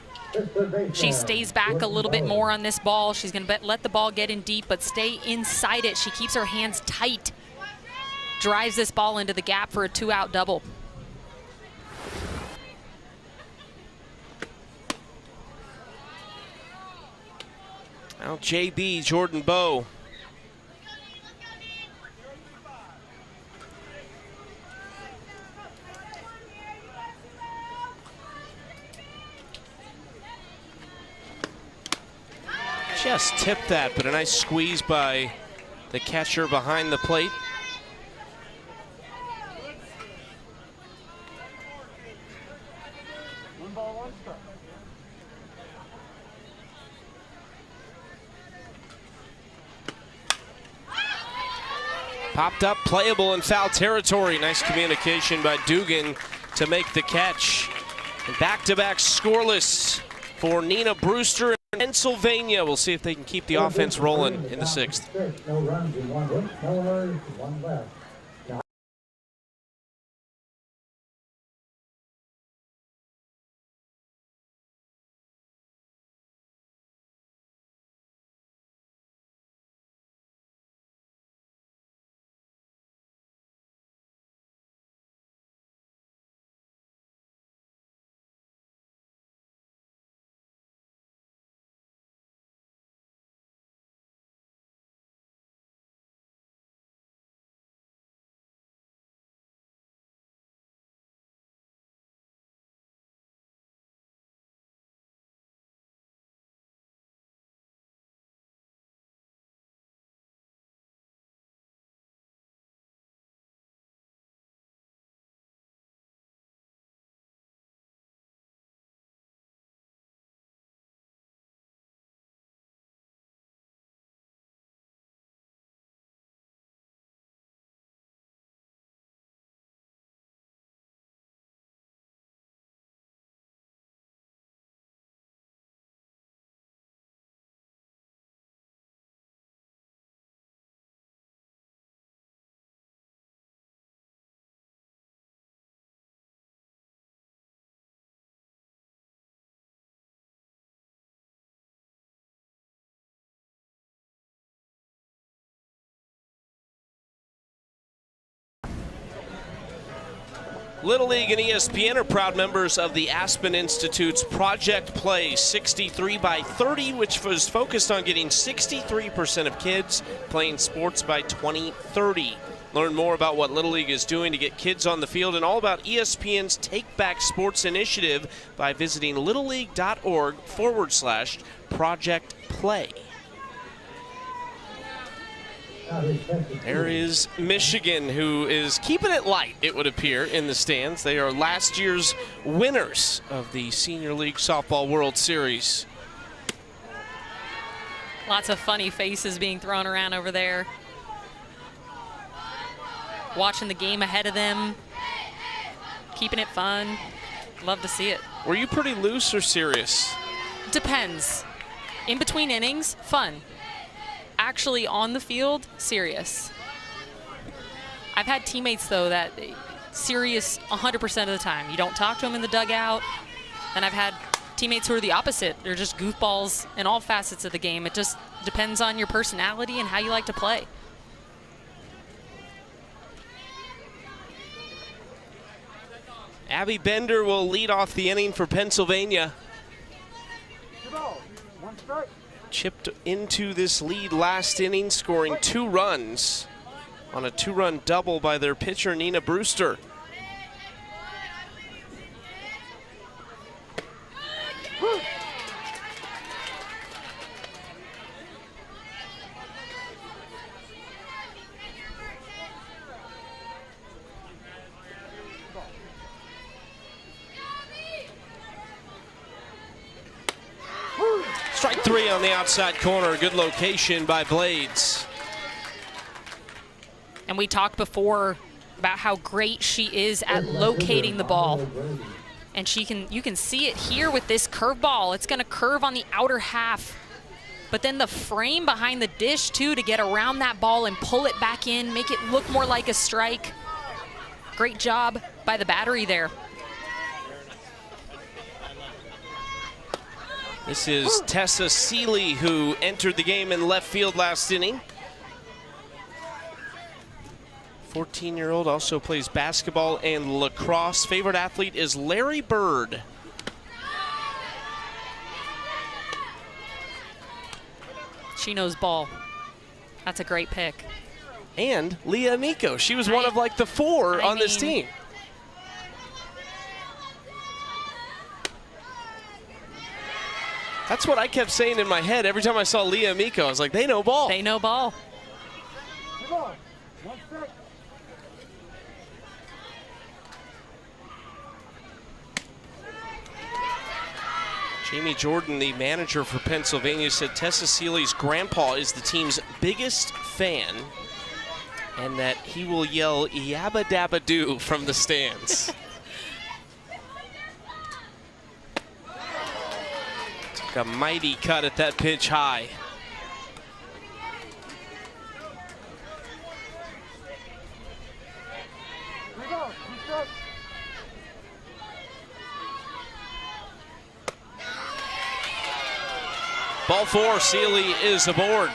She stays back a little bit more on this ball. She's going to let the ball get in deep, but stay inside it. She keeps her hands tight. Drives this ball into the gap for a two-out double. Now JB, Jordan Bowe. Just tipped that, but a nice squeeze by the catcher behind the plate. Popped up, playable in foul territory. Nice communication by Dugan to make the catch. And back-to-back scoreless for Nina Brewster in Pennsylvania. We'll see if they can keep the offense rolling in the sixth. No runs in one hit, no errors, one left. Little League and ESPN are proud members of the Aspen Institute's Project Play 63 by 30, which was focused on getting 63% of kids playing sports by 2030. Learn more about what Little League is doing to get kids on the field and all about ESPN's Take Back Sports initiative by visiting littleleague.org/Project Play. There is Michigan, who is keeping it light, it would appear, in the stands. They are last year's winners of the Senior League Softball World Series. Lots of funny faces being thrown around over there. Watching the game ahead of them, keeping it fun. Love to see it. Were you pretty loose or serious? Depends. In between innings, fun. Actually on the field, serious. I've had teammates, though, that serious 100% of the time. You don't talk to them in the dugout. And I've had teammates who are the opposite. They're just goofballs in all facets of the game. It just depends on your personality and how you like to play. Abby Bender will lead off the inning for Pennsylvania. Chipped into this lead last inning, scoring 2 runs on a 2-run double by their pitcher, Nina Brewster. Strike 3 on the outside corner. Good location by Blades. And we talked before about how great she is at locating the ball. And you can see it here with this curveball. It's going to curve on the outer half. But then the frame behind the dish, too, to get around that ball and pull it back in, make it look more like a strike. Great job by the battery there. This is Tessa Seeley, who entered the game in left field last inning. 14-year-old, also plays basketball and lacrosse. Favorite athlete is Larry Bird. She knows ball. That's a great pick. And Leah Amico. She was one of like the 4 on this team. That's what I kept saying in my head every time I saw Leah Amico. I was like, they know ball. They know ball. Jamie Jordan, the manager for Pennsylvania, said Tessa Seeley's grandpa is the team's biggest fan and that he will yell yabba dabba doo from the stands. Took a mighty cut at that pitch high. Ball 4, Seeley is aboard.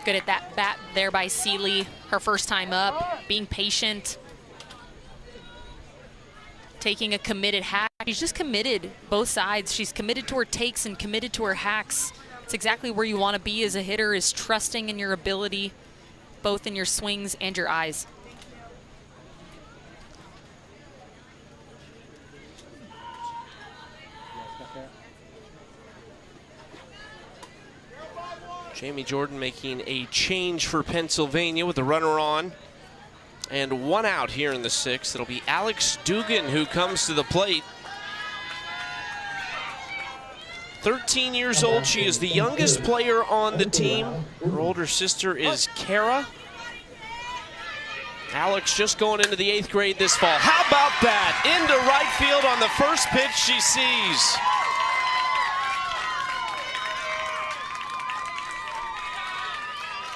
Good at that bat there by Seeley. Her first time up, being patient. Taking a committed hack. She's just committed both sides. She's committed to her takes and committed to her hacks. It's exactly where you want to be as a hitter, is trusting in your ability, both in your swings and your eyes. Jamie Jordan making a change for Pennsylvania with the runner on. And 1 out here in the 6th. It'll be Alex Dugan who comes to the plate. 13 years old. She is the youngest player on the team. Her older sister is Kara. Alex just going into the 8th grade this fall. How about that? Into right field on the first pitch she sees.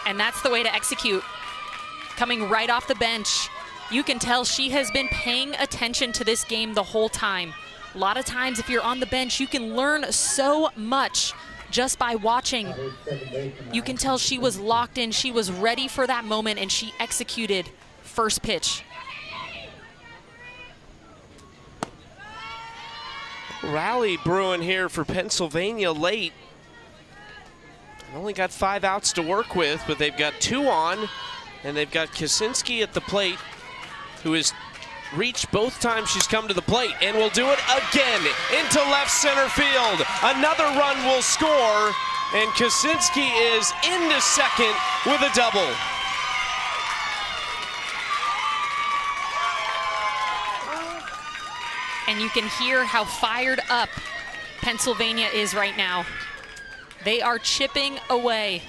And that's the way to execute. Coming right off the bench, you can tell she has been paying attention to this game the whole time. A lot of times if you're on the bench, you can learn so much just by watching. You can tell she was locked in, she was ready for that moment, and she executed first pitch. Rally brewing here for Pennsylvania late. Only got 5 outs to work with, but they've got 2 on, and they've got Kaczynski at the plate, who has reached both times she's come to the plate, and will do it again into left center field. Another run will score, and Kaczynski is into second with a double. And you can hear how fired up Pennsylvania is right now. They are chipping away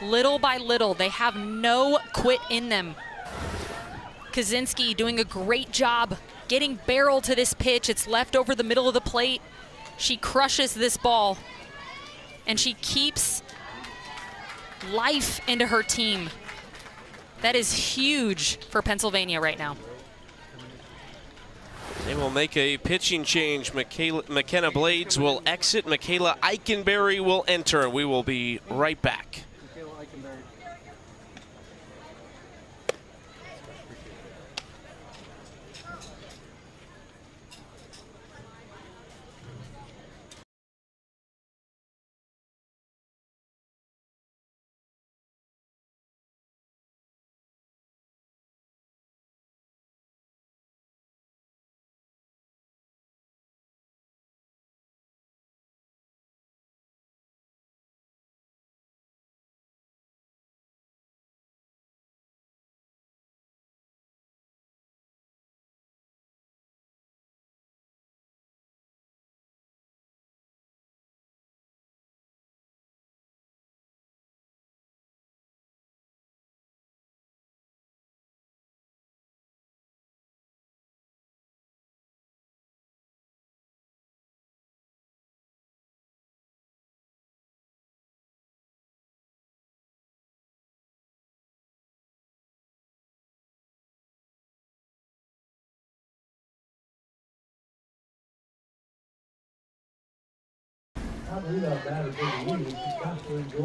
little by little. They have no quit in them. Kaczynski doing a great job getting barrel to this pitch. It's left over the middle of the plate. She crushes this ball, and she keeps life into her team. That is huge for Pennsylvania right now. They will make a pitching change. McKenna Blades will exit. Michaela Eikenberry will enter. We will be right back.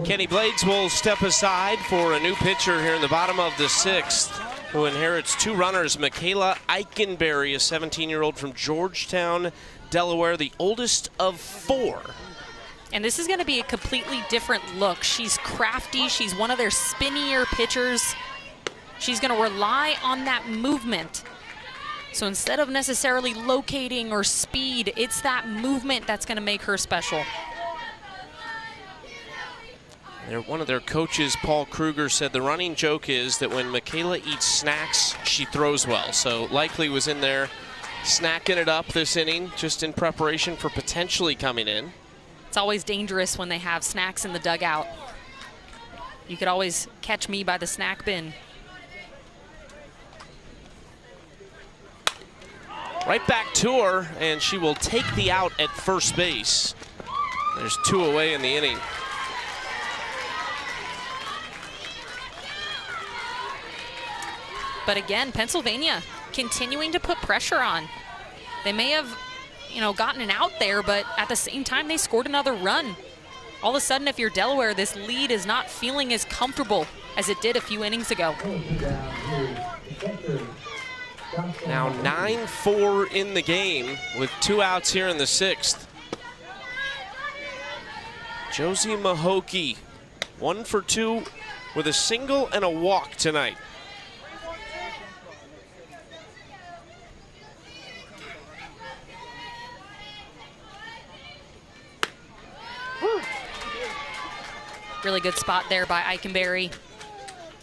Kenny Blades will step aside for a new pitcher here in the bottom of the 6th, who inherits 2 runners. Michaela Eikenberry, a 17-year-old from Georgetown, Delaware, the oldest of 4. And this is going to be a completely different look. She's crafty. She's one of their spinnier pitchers. She's going to rely on that movement. So instead of necessarily locating or speed, it's that movement that's going to make her special. One of their coaches, Paul Kruger, said the running joke is that when Michaela eats snacks, she throws well. So likely was in there snacking it up this inning, just in preparation for potentially coming in. It's always dangerous when they have snacks in the dugout. You could always catch me by the snack bin. Right back to her, and she will take the out at first base. There's 2 away in the inning. But again, Pennsylvania continuing to put pressure on. They may have, gotten an out there, but at the same time, they scored another run. All of a sudden, if you're Delaware, this lead is not feeling as comfortable as it did a few innings ago. Now 9-4 in the game with 2 outs here in the 6th. Josie Mahokey, 1 for 2 with a single and a walk tonight. Really good spot there by Eikenberry.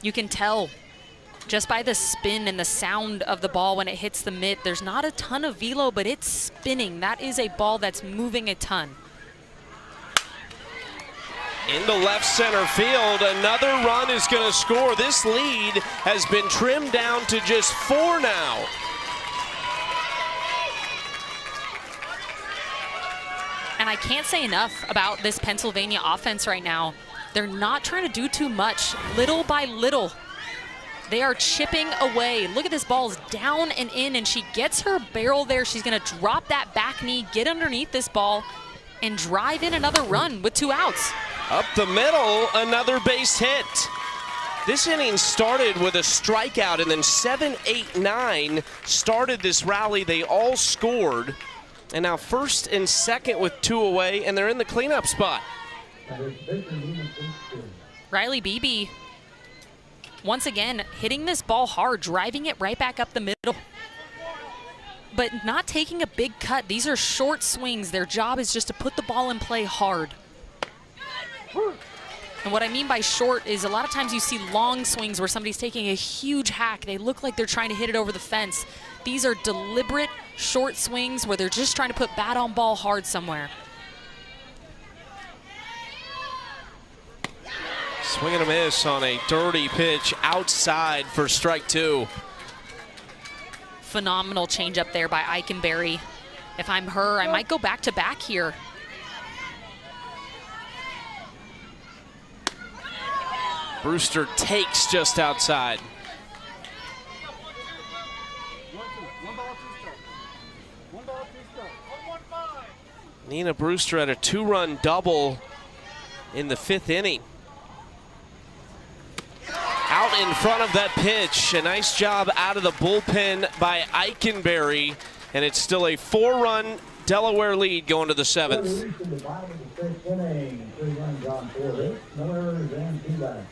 You can tell just by the spin and the sound of the ball when it hits the mitt. There's not a ton of velo, but it's spinning. That is a ball that's moving a ton. Into left center field, another run is going to score. This lead has been trimmed down to just 4 now. And I can't say enough about this Pennsylvania offense right now. They're not trying to do too much. Little by little, they are chipping away. Look at this ball's down and in, and she gets her barrel there. She's going to drop that back knee, get underneath this ball, and drive in another run with 2 outs. Up the middle, another base hit. This inning started with a strikeout, and then 7, 8, 9 started this rally. They all scored. And now first and second with 2 away, and they're in the cleanup spot. Riley Beebe, once again, hitting this ball hard, driving it right back up the middle, but not taking a big cut. These are short swings. Their job is just to put the ball in play hard. And what I mean by short is a lot of times you see long swings where somebody's taking a huge hack. They look like they're trying to hit it over the fence. These are deliberate short swings where they're just trying to put bat on ball hard somewhere. Swing and a miss on a dirty pitch outside for strike 2. Phenomenal changeup there by Eikenberry. If I'm her, I might go back to back here. Brewster takes just outside. Nina Brewster had a 2-run double in the 5th inning. Out in front of that pitch. A nice job out of the bullpen by Eikenberry. And it's still a 4-run Delaware lead going to the 7th. In the bottom of the 6th inning, 3 runs on 4 hits, no errors and 2 bags.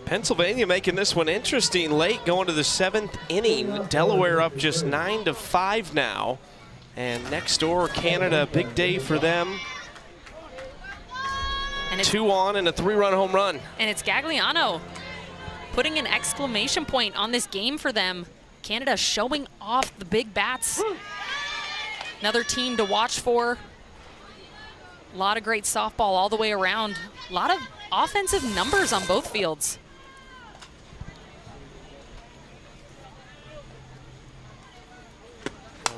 Pennsylvania making this one interesting late, going to the 7th inning. Delaware up just 9-5 now. And next door, Canada, big day for them. And 2 on and a 3-run home run. And it's Gagliano putting an exclamation point on this game for them. Canada showing off the big bats. Another team to watch for. A lot of great softball all the way around. A lot of offensive numbers on both fields.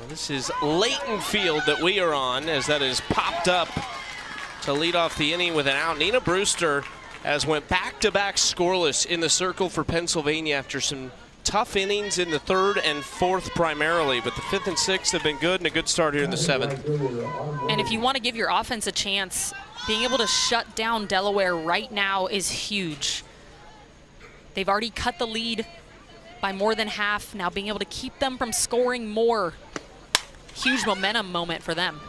This is Leighton Field that we are on, as that is popped up to lead off the inning with an out. Nina Brewster has went back-to-back scoreless in the circle for Pennsylvania after some tough innings in the 3rd and 4th primarily, but the 5th and 6th have been good and a good start here in the 7th. And if you want to give your offense a chance, being able to shut down Delaware right now is huge. They've already cut the lead by more than half. Now being able to keep them from scoring more, huge momentum moment for them.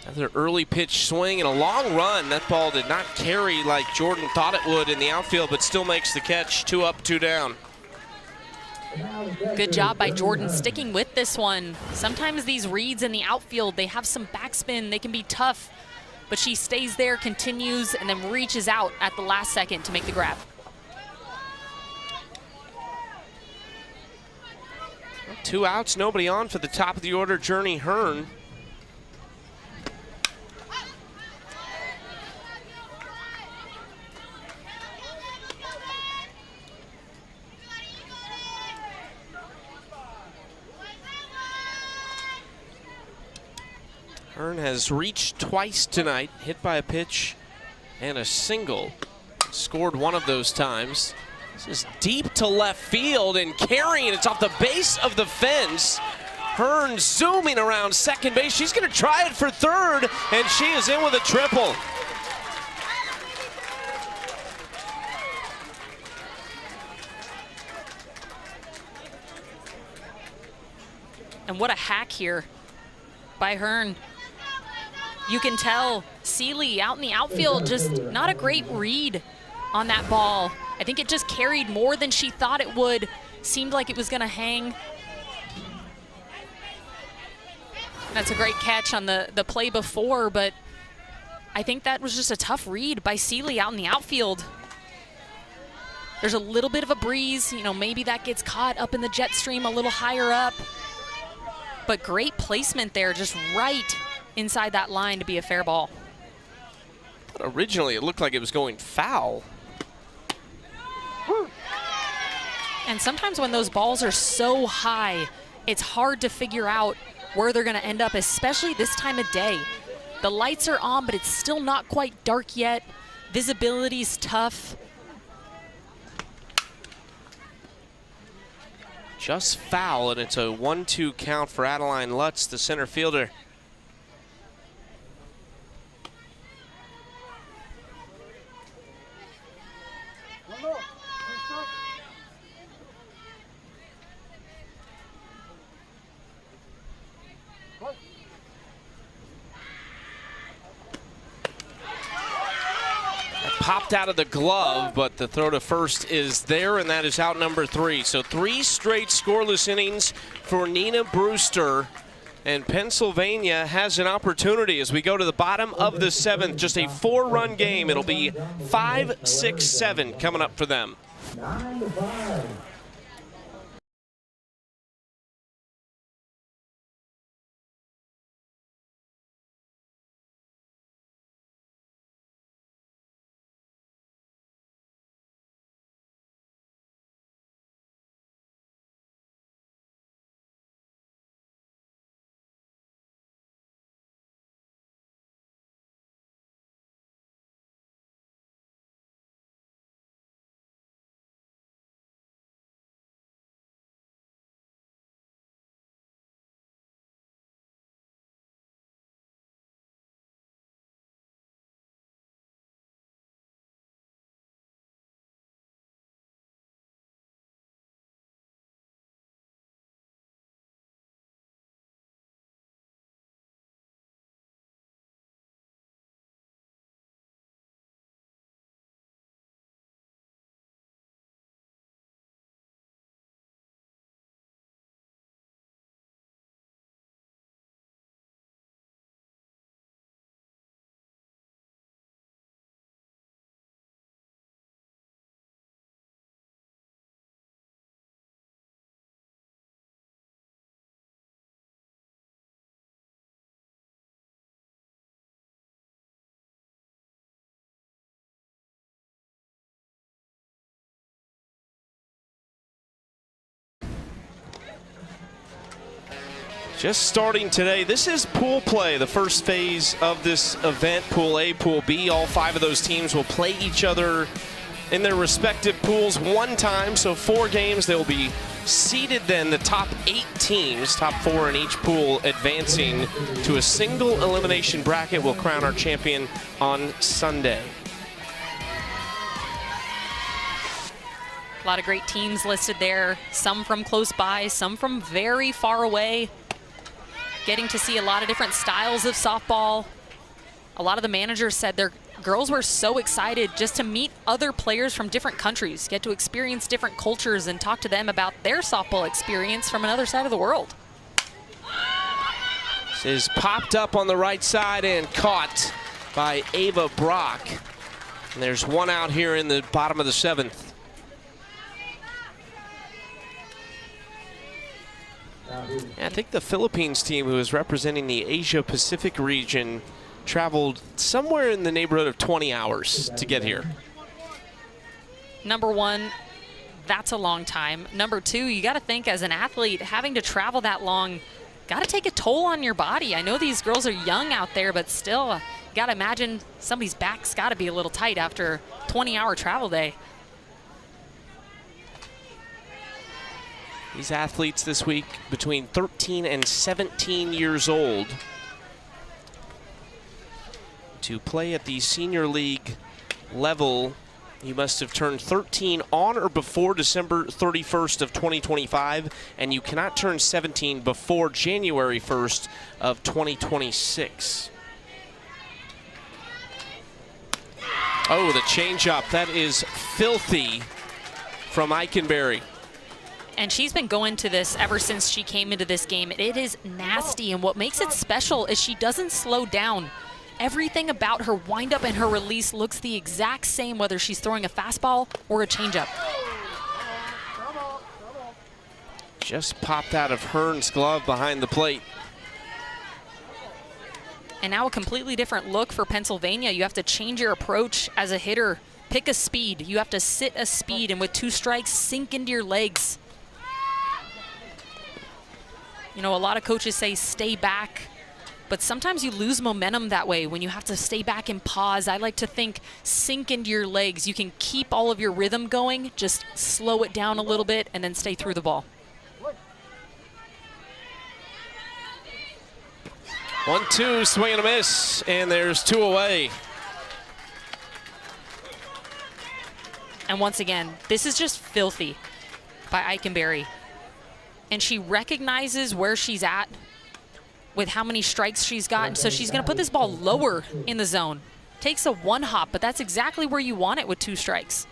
Another early pitch swing and a long run. That ball did not carry like Jordan thought it would in the outfield, but still makes the catch. 2 up, 2 down. Good job by Jordan sticking with this one. Sometimes these reads in the outfield, they have some backspin. They can be tough, but she stays there, continues, and then reaches out at the last second to make the grab. Two outs, nobody on for the top of the order, Journey Hearn. Hearn has reached twice tonight, hit by a pitch and a single. Scored one of those times. This is deep to left field and carrying. It's off the base of the fence. Hearn zooming around second base. She's going to try it for 3rd, and she is in with a triple. And what a hack here by Hearn. You can tell Seeley out in the outfield, just not a great read on that ball. I think it just carried more than she thought it would. Seemed like it was going to hang. That's a great catch on the play before, but I think that was just a tough read by Seeley out in the outfield. There's a little bit of a breeze, you know, maybe that gets caught up in the jet stream a little higher up. But great placement there, just right inside that line to be a fair ball. But originally it looked like it was going foul. And sometimes when those balls are so high, it's hard to figure out where they're gonna end up, especially this time of day. The lights are on, but it's still not quite dark yet. Visibility's tough. Just foul, and it's a 1-2 count for Adeline Lutz, the center fielder. Popped out of the glove, but the throw to first is there, and that is out number 3. So 3 straight scoreless innings for Nina Brewster, and Pennsylvania has an opportunity as we go to the bottom of the 7th. Just a 4-run game. It'll be 5, 6, 7 coming up for them. 9-5. Just starting today, this is pool play, the first phase of this event, Pool A, Pool B. All 5 of those teams will play each other in their respective pools one time, so 4 games. They will be seeded then, the top 8 teams, top 4 in each pool, advancing to a single elimination bracket. We'll crown our champion on Sunday. A lot of great teams listed there, some from close by, some from very far away. Getting to see a lot of different styles of softball. A lot of the managers said their girls were so excited just to meet other players from different countries, get to experience different cultures and talk to them about their softball experience from another side of the world. This is popped up on the right side and caught by Ava Brock. And there's 1 out here in the bottom of the 7th. I think the Philippines team, who is representing the Asia-Pacific region, traveled somewhere in the neighborhood of 20 hours to get here. Number 1, that's a long time. Number 2, you got to think as an athlete, having to travel that long, got to take a toll on your body. I know these girls are young out there, but still, you got to imagine somebody's back's got to be a little tight after a 20-hour travel day. These athletes this week between 13 and 17 years old. To play at the senior league level, you must have turned 13 on or before December 31st of 2025, and you cannot turn 17 before January 1st of 2026. Oh, the changeup. That is filthy from Eikenberry. And she's been going to this ever since she came into this game. It is nasty, and what makes it special is she doesn't slow down. Everything about her windup and her release looks the exact same, whether she's throwing a fastball or a changeup. Just popped out of Hearn's glove behind the plate. And now a completely different look for Pennsylvania. You have to change your approach as a hitter. Pick a speed. You have to sit a speed, and with 2 strikes, sink into your legs. You know, a lot of coaches say stay back, but sometimes you lose momentum that way when you have to stay back and pause. I like to think sink into your legs. You can keep all of your rhythm going, just slow it down a little bit, and then stay through the ball. 1-2, swing and a miss, and there's 2 away. And once again, this is just filthy by Eikenberry. And she recognizes where she's at with how many strikes she's gotten, so she's going to put this ball lower in the zone. Takes a 1 hop, but that's exactly where you want it with 2 strikes.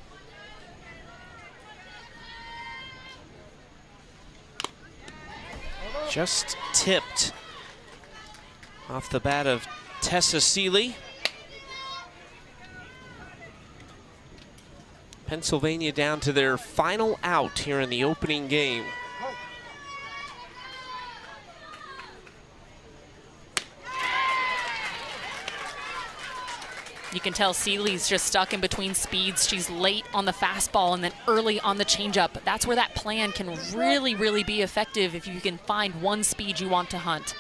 Just tipped off the bat of Tessa Seeley. Pennsylvania down to their final out here in the opening game. You can tell Seeley's just stuck in between speeds. She's late on the fastball and then early on the changeup. That's where that plan can really, really be effective if you can find one speed you want to hunt.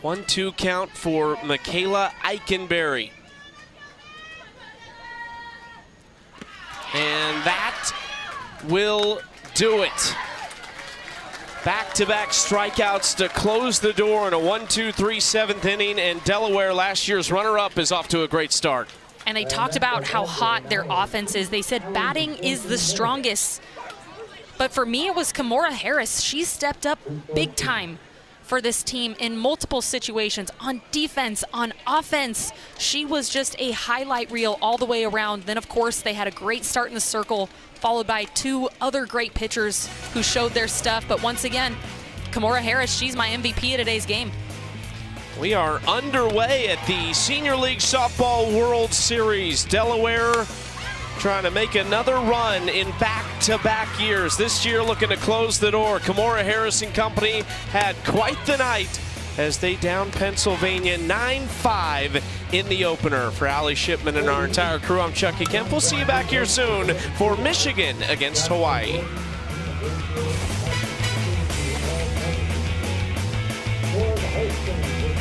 One-two count for Michaela Eikenberry. And that will do it. Back-to-back strikeouts to close the door in a 1-2-3 7th inning, and Delaware, last year's runner-up, is off to a great start. And they talked about how hot their offense is. They said batting is the strongest. But for me, it was Kimora Harris. She stepped up big time for this team in multiple situations, on defense, on offense. She was just a highlight reel all the way around. Then, of course, they had a great start in the circle, followed by 2 other great pitchers who showed their stuff. But once again, Kimora Harris, she's my MVP of today's game. We are underway at the Senior League Softball World Series. Delaware trying to make another run in back-to-back years. This year looking to close the door. Kimora Harris and company had quite the night as they downed Pennsylvania 9-5 in the opener. For Allie Shipman and our entire crew, I'm Chucky Kemp. We'll see you back here soon for Michigan against Hawaii. For the Hastings